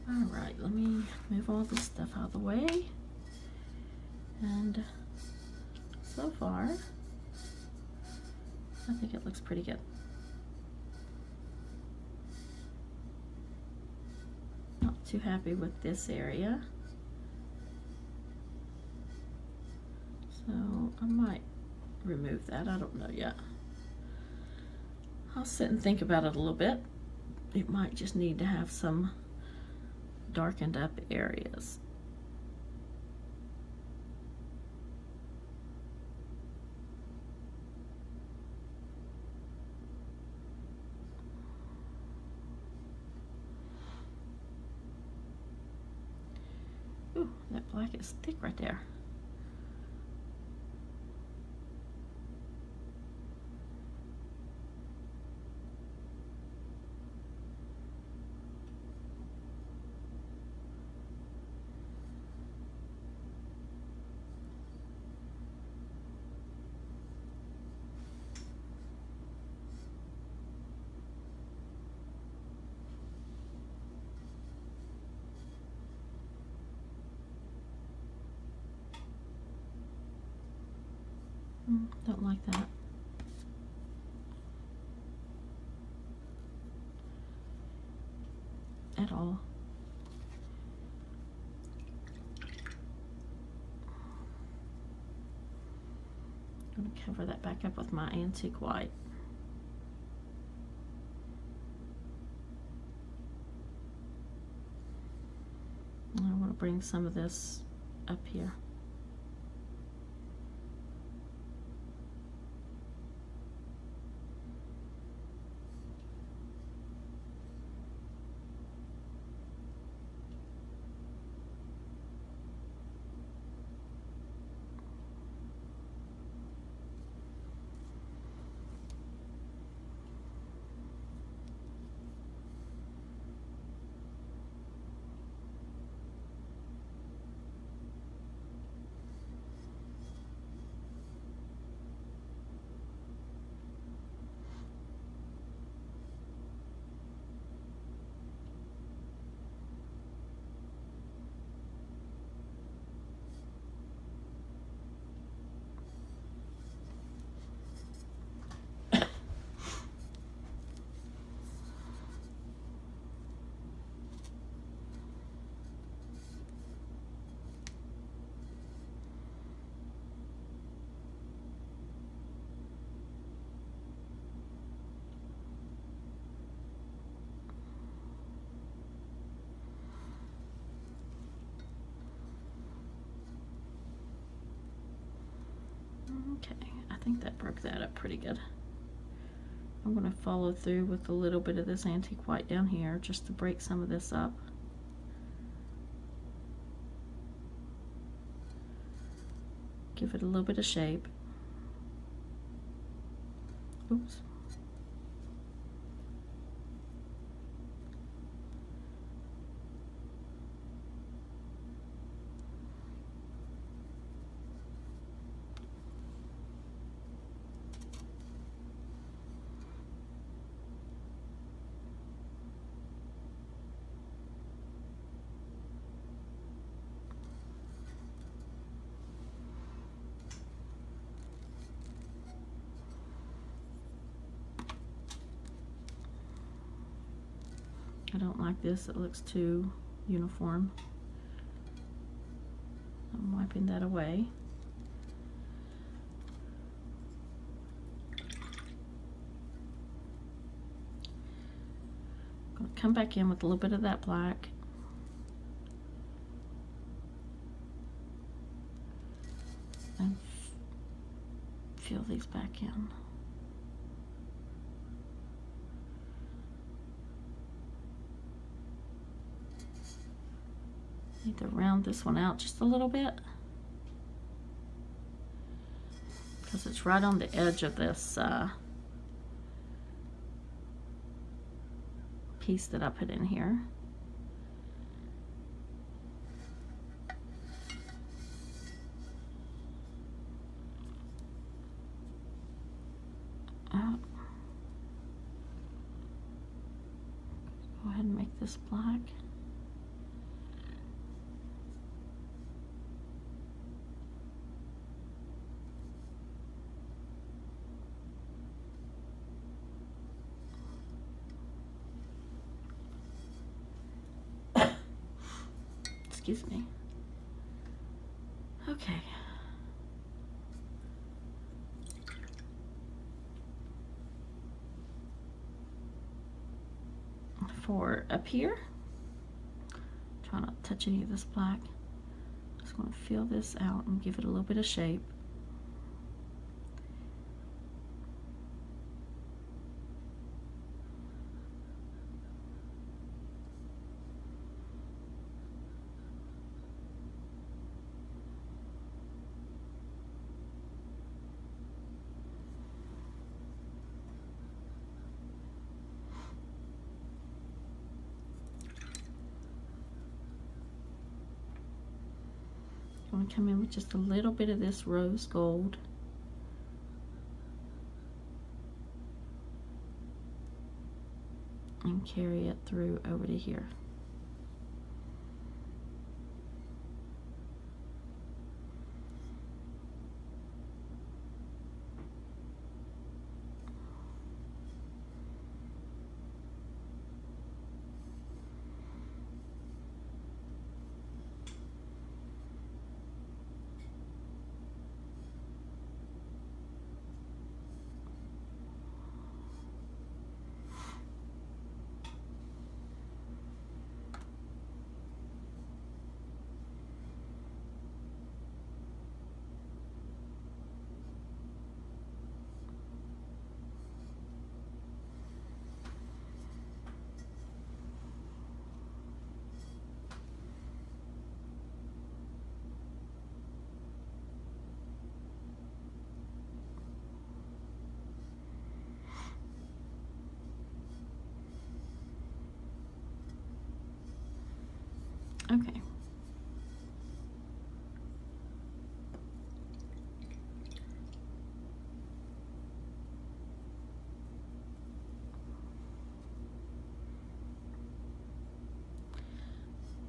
All right, let me move all this stuff out of the way. And so far, I think it looks pretty good. Not too happy with this area. So I might remove that, I don't know yet. I'll sit and think about it a little bit. It might just need to have some darkened up areas. Ooh, that black is thick right there. Don't like that. At all. I'm going to cover that back up with my antique white. And I want to bring some of this up here. Okay, I think that broke that up pretty good. I'm going to follow through with a little bit of this antique white down here just to break some of this up. Give it a little bit of shape. Oops. I don't like this, it looks too uniform. I'm wiping that away. I'm going to come back in with a little bit of that black. And fill these back in. Need to round this one out just a little bit because it's right on the edge of this piece that I put in here. Go ahead and make this black. Excuse me. Okay. For up here, try not to touch any of this black. Just going to fill this out and give it a little bit of shape. I'm going to come in with just a little bit of this rose gold. And carry it through over to here. Okay.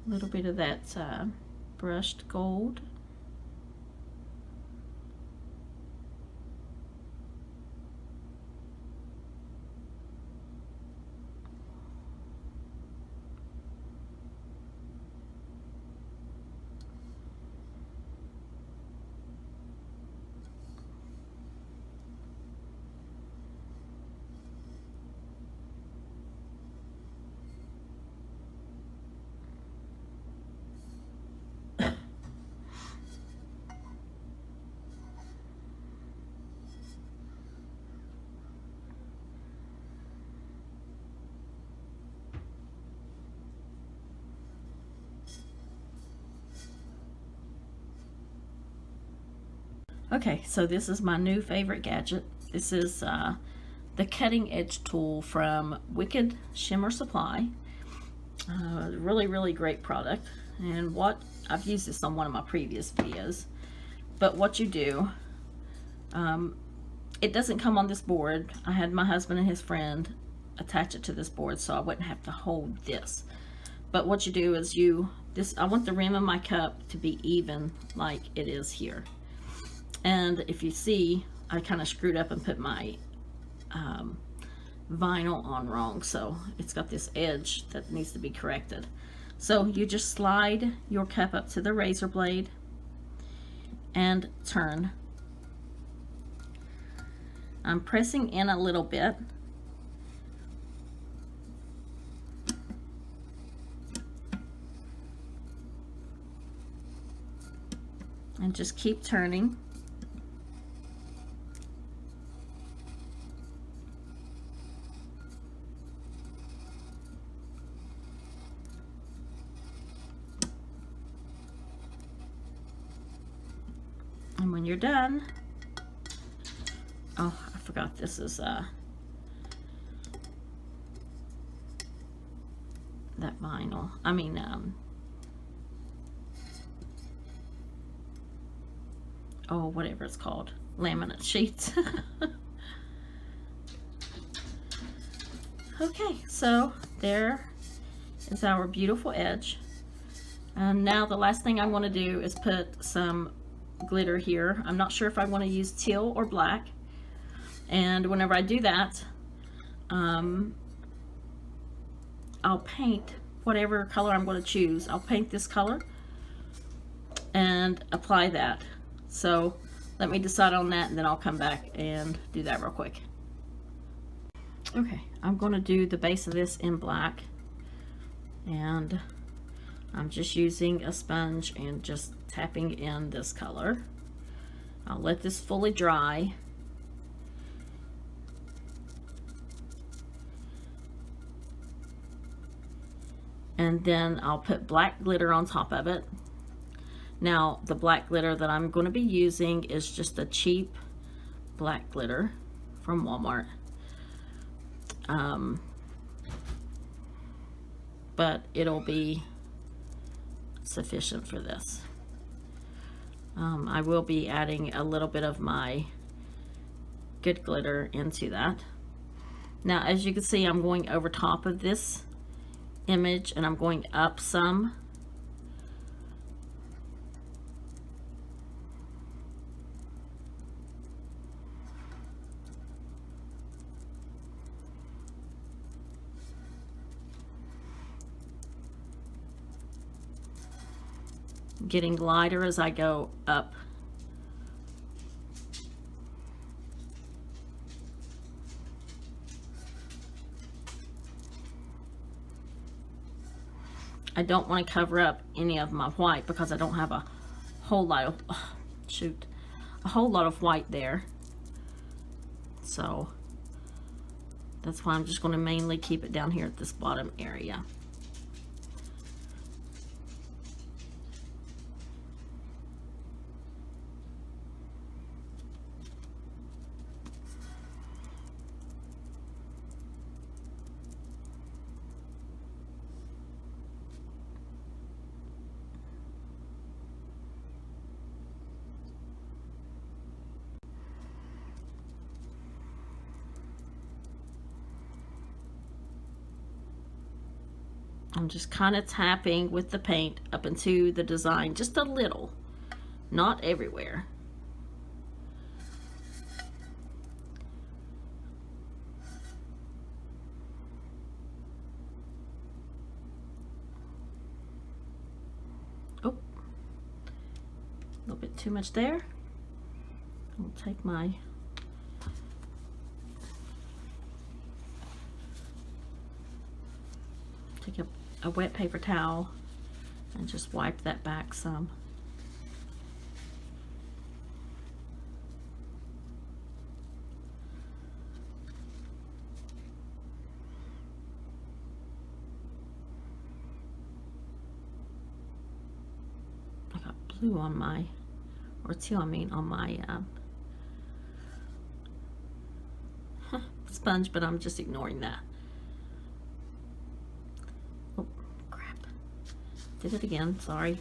A little bit of that brushed gold. Okay, so this is my new favorite gadget. This is the cutting edge tool from Wicked Shimmer Supply. Really great product. And what I've used this on one of my previous videos. But what you do, it doesn't come on this board. I had my husband and his friend attach it to this board so I wouldn't have to hold this. But what you do is I want the rim of my cup to be even like it is here. And if you see, I kind of screwed up and put my vinyl on wrong, so it's got this edge that needs to be corrected. So you just slide your cup up to the razor blade and turn. I'm pressing in a little bit. And just keep turning. And when you're done, oh, I forgot this is that vinyl. I mean, oh, whatever it's called, laminate sheets. Okay, so there is our beautiful edge. And now the last thing I'm going to do is put some glitter here. I'm not sure if I want to use teal or black. And whenever I do that, I'll paint whatever color I'm going to choose. I'll paint this color and apply that. So let me decide on that, and then I'll come back and do that real quick. Okay, I'm going to do the base of this in black, and I'm just using a sponge and just tapping in this color. I'll let this fully dry. And then I'll put black glitter on top of it. Now, the black glitter that I'm going to be using is just a cheap black glitter from Walmart. But it'll be sufficient for this. I will be adding a little bit of my good glitter into that. Now, as you can see, I'm going over top of this image and I'm going up some. Getting lighter as I go up. I don't want to cover up any of my white because I don't have a whole lot of, a whole lot of white there. So that's why I'm just going to mainly keep it down here at this bottom area. I'm just kind of tapping with the paint up into the design, just a little, not everywhere. Oh, a little bit too much there. I'll take my a wet paper towel and just wipe that back some. I got blue on my, or two, I mean, on my sponge, but I'm just ignoring that. Oh, crap. Did it again, sorry.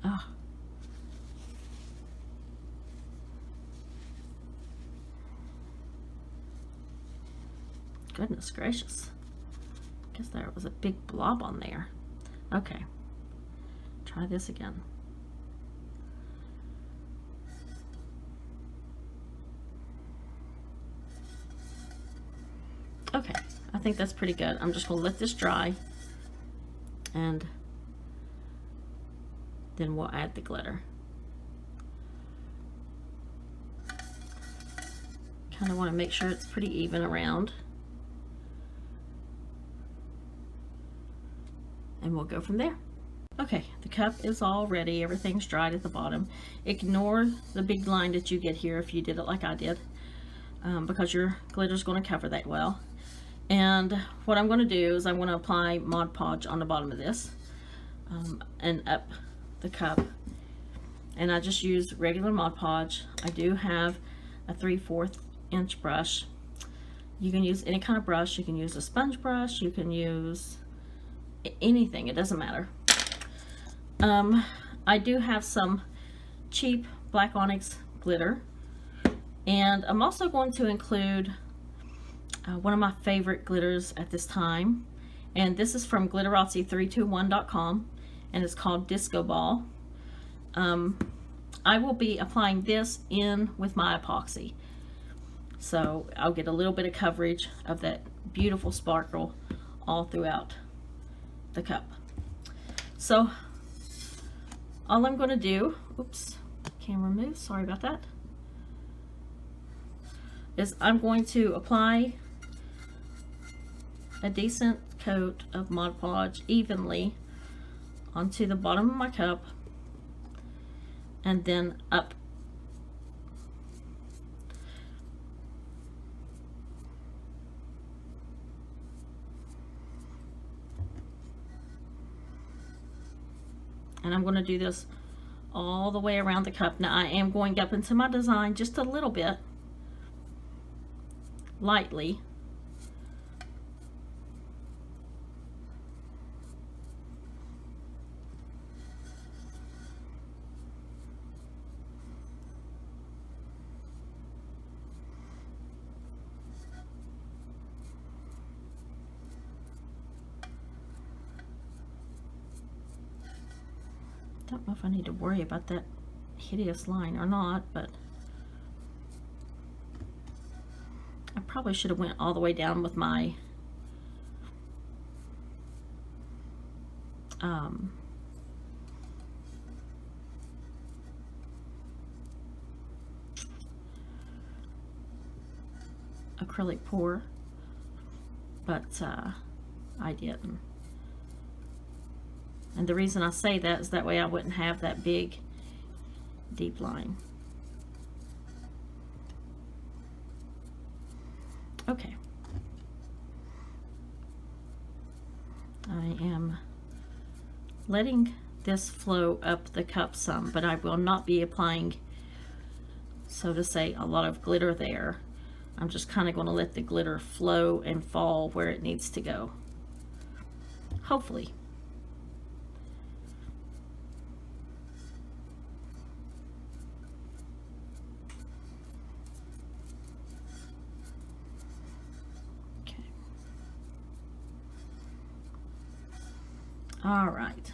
Oh. Goodness gracious. I guess there was a big blob on there. Okay. Try this again. Okay, I think that's pretty good. I'm just going to let this dry, and then we'll add the glitter. Kind of want to make sure it's pretty even around. And we'll go from there. Okay, the cup is all ready. Everything's dried at the bottom. Ignore the big line that you get here if you did it like I did, because your glitter is going to cover that well. And what I'm going to do is I'm going to apply Mod Podge on the bottom of this and up the cup. And I just use regular Mod Podge. I do have a 3/4 inch brush. You can use any kind of brush. You can use a sponge brush. You can use anything. It doesn't matter. I do have some cheap black onyx glitter. And I'm also going to include one of my favorite glitters at this time, and this is from glitterazzi321.com, and it's called Disco Ball. I will be applying this in with my epoxy, so I'll get a little bit of coverage of that beautiful sparkle all throughout the cup. So all I'm going to do, oops, camera move, sorry about that, is I'm going to apply a decent coat of Mod Podge evenly onto the bottom of my cup, and then up. And I'm going to do this all the way around the cup. Now I am going up into my design just a little bit, lightly. Don't know if I need to worry about that hideous line or not, but I probably should have went all the way down with my acrylic pour, but I didn't. And the reason I say that is that way I wouldn't have that big deep line. Okay. I am letting this flow up the cup some, but I will not be applying, so to say, a lot of glitter there. I'm just kind of going to let the glitter flow and fall where it needs to go. Hopefully. All right.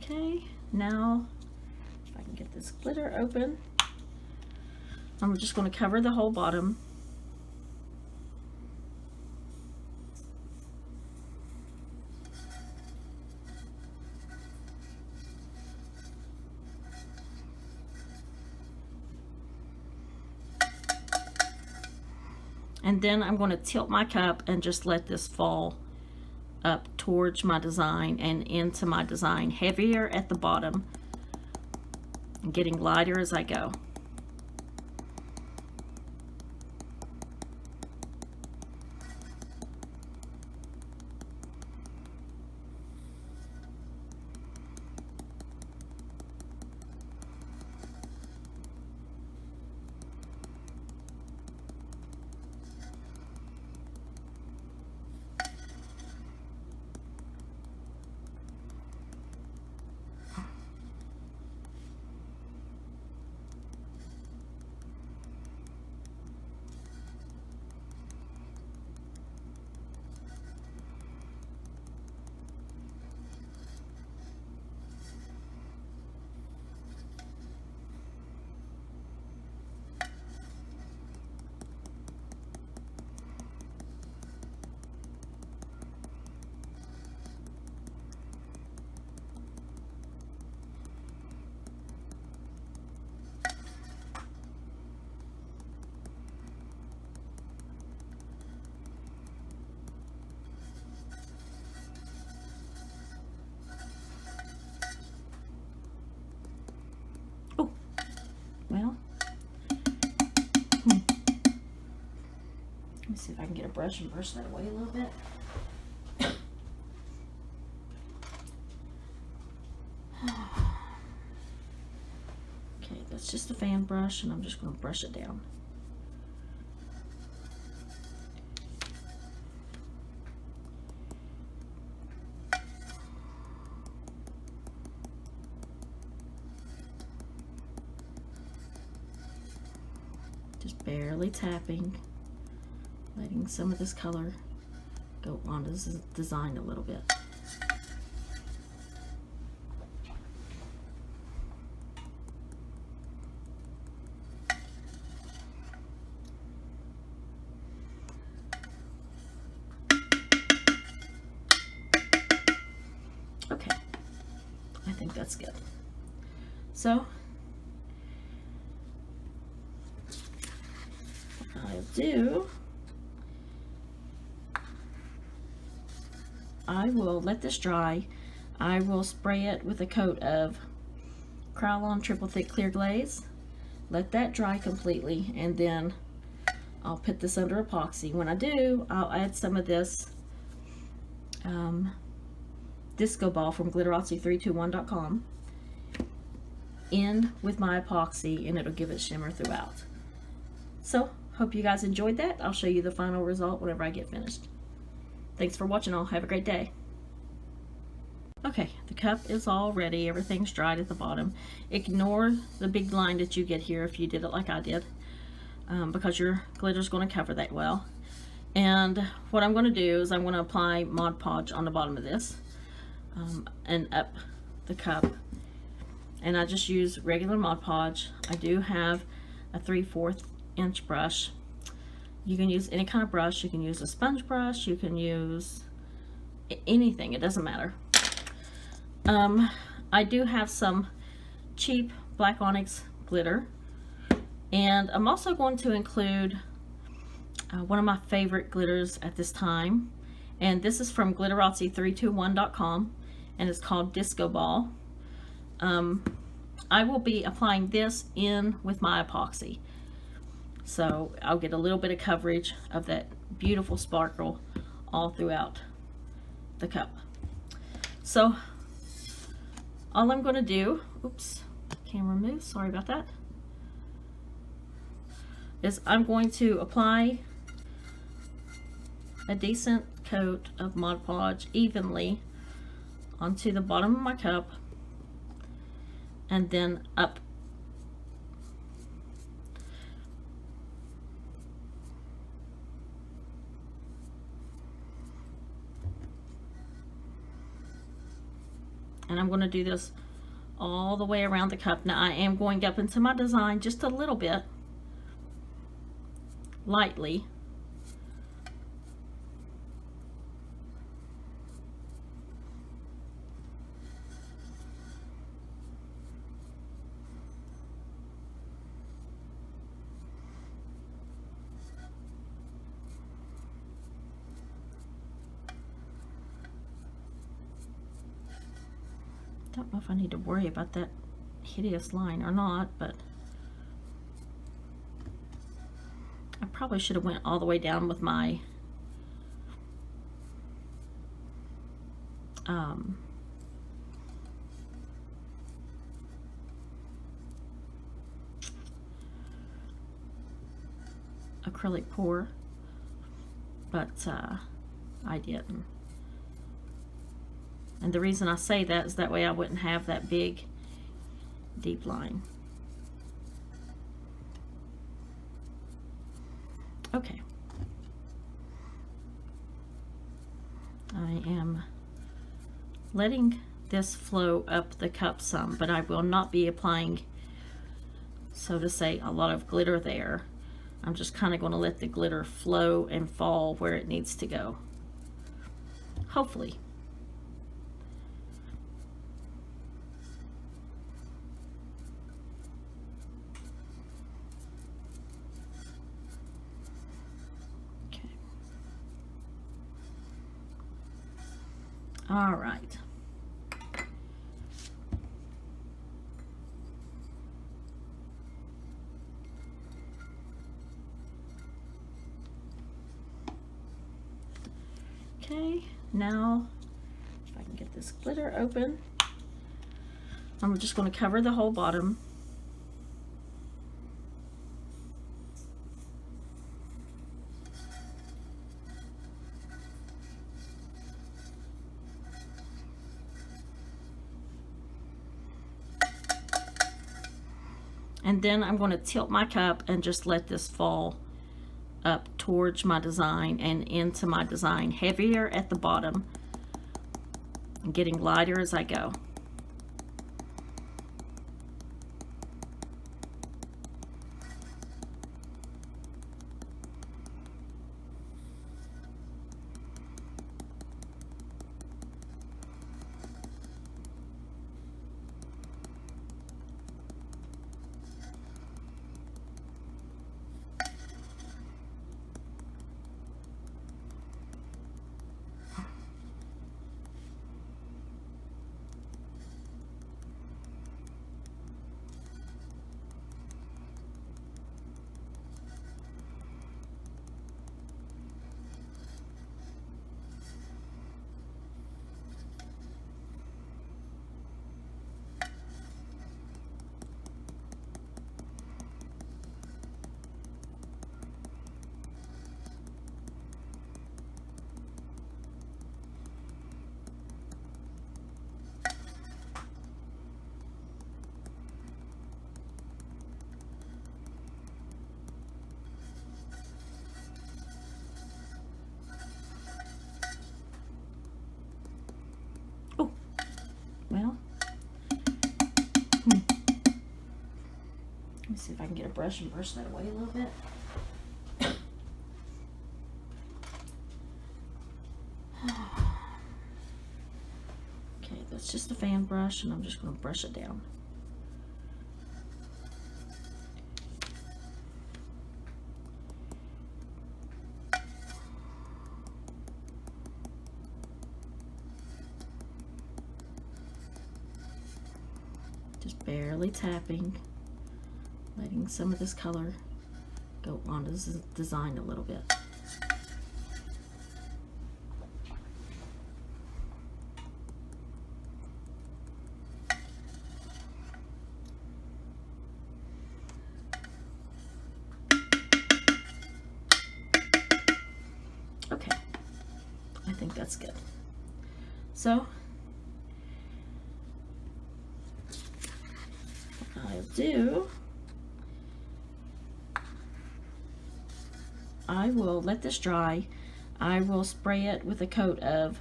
Okay, now if I can get this glitter open, I'm just going to cover the whole bottom. And then I'm going to tilt my cup and just let this fall up towards my design and into my design, heavier at the bottom and getting lighter as I go. Well, let me see if I can get a brush and brush that away a little bit. Okay, that's just a fan brush, and I'm just going to brush it down. Just barely tapping, letting some of this color go onto this design a little bit. Okay, I think that's good. So I will let this dry. I will spray it with a coat of Krylon triple thick clear glaze, let that dry completely, and then I'll put this under epoxy. When I do, I'll add some of this disco ball from glitterazzi321.com in with my epoxy, and it'll give it shimmer throughout. So hope you guys enjoyed that. I'll show you the final result whenever I get finished. Thanks for watching all. Have a great day. Okay, the cup is all ready. Everything's dried at the bottom. Ignore the big line that you get here if you did it like I did, because your glitter's going to cover that well. And what I'm going to do is I'm going to apply Mod Podge on the bottom of this and up the cup. And I just use regular Mod Podge. I do have a 3/4 inch brush. You can use any kind of brush. You can use a sponge brush. You can use anything. It doesn't matter. I do have some cheap black onyx glitter, and I'm also going to include one of my favorite glitters at this time, and this is from glitterazzi321.com, and it's called Disco Ball. I will be applying this in with my epoxy, so I'll get a little bit of coverage of that beautiful sparkle all throughout the cup. So all I'm going to do, oops, camera move, sorry about that, is I'm going to apply a decent coat of Mod Podge evenly onto the bottom of my cup and then up. And I'm going to do this all the way around the cup. Now I am going up into my design just a little bit, lightly. Don't know if I need to worry about that hideous line or not, but I probably should have went all the way down with my acrylic pour, but I didn't. And the reason I say that is that way I wouldn't have that big deep line. Okay. I am letting this flow up the cup some, but I will not be applying, so to say, a lot of glitter there. I'm just kind of going to let the glitter flow and fall where it needs to go. Hopefully. Okay. All right. Okay, now if I can get this glitter open, I'm just going to cover the whole bottom. And then I'm going to tilt my cup and just let this fall up towards my design and into my design, heavier at the bottom and getting lighter as I go. Well, let me see if I can get a brush and brush that away a little bit. Okay, that's just a fan brush, and I'm just going to brush it down. Just barely tapping, letting some of this color go onto this design a little bit. Okay, I think that's good. So I will let this dry. I will spray it with a coat of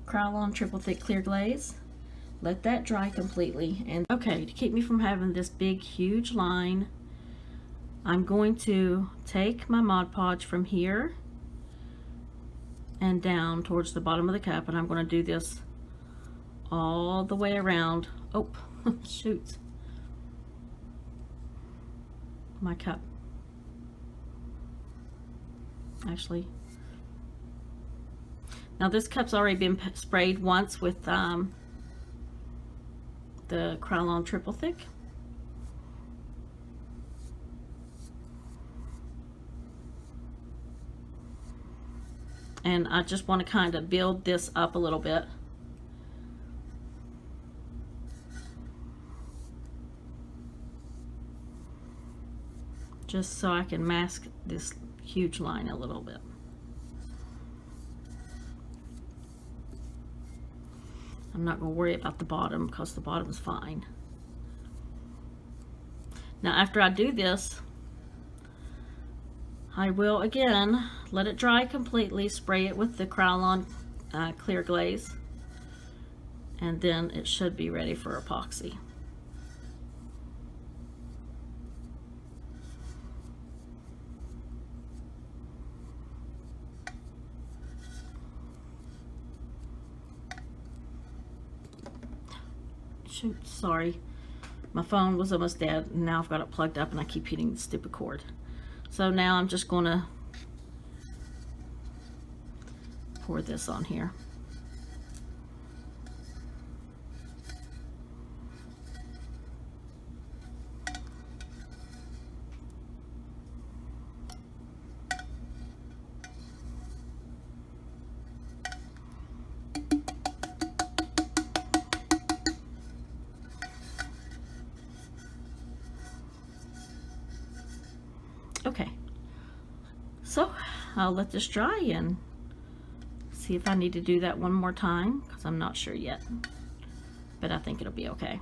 Krylon Triple Thick Clear Glaze. Let that dry completely. And okay, to keep me from having this big huge line, I'm going to take my Mod Podge from here and down towards the bottom of the cup, and I'm going to do this all the way around. Oh, shoot. My cup. Actually, now this cup's already been sprayed once with the Krylon triple thick. And I just want to kind of build this up a little bit. Just so I can mask this huge line a little bit. I'm not going to worry about the bottom because the bottom's fine. Now after I do this, I will again let it dry completely, spray it with the Krylon clear glaze, and then it should be ready for epoxy. Shoot, sorry. My phone was almost dead, and now I've got it plugged up and I keep hitting the stupid cord. So now I'm just going to pour this on here. Okay, so I'll let this dry and see if I need to do that one more time, because I'm not sure yet, but I think it'll be okay.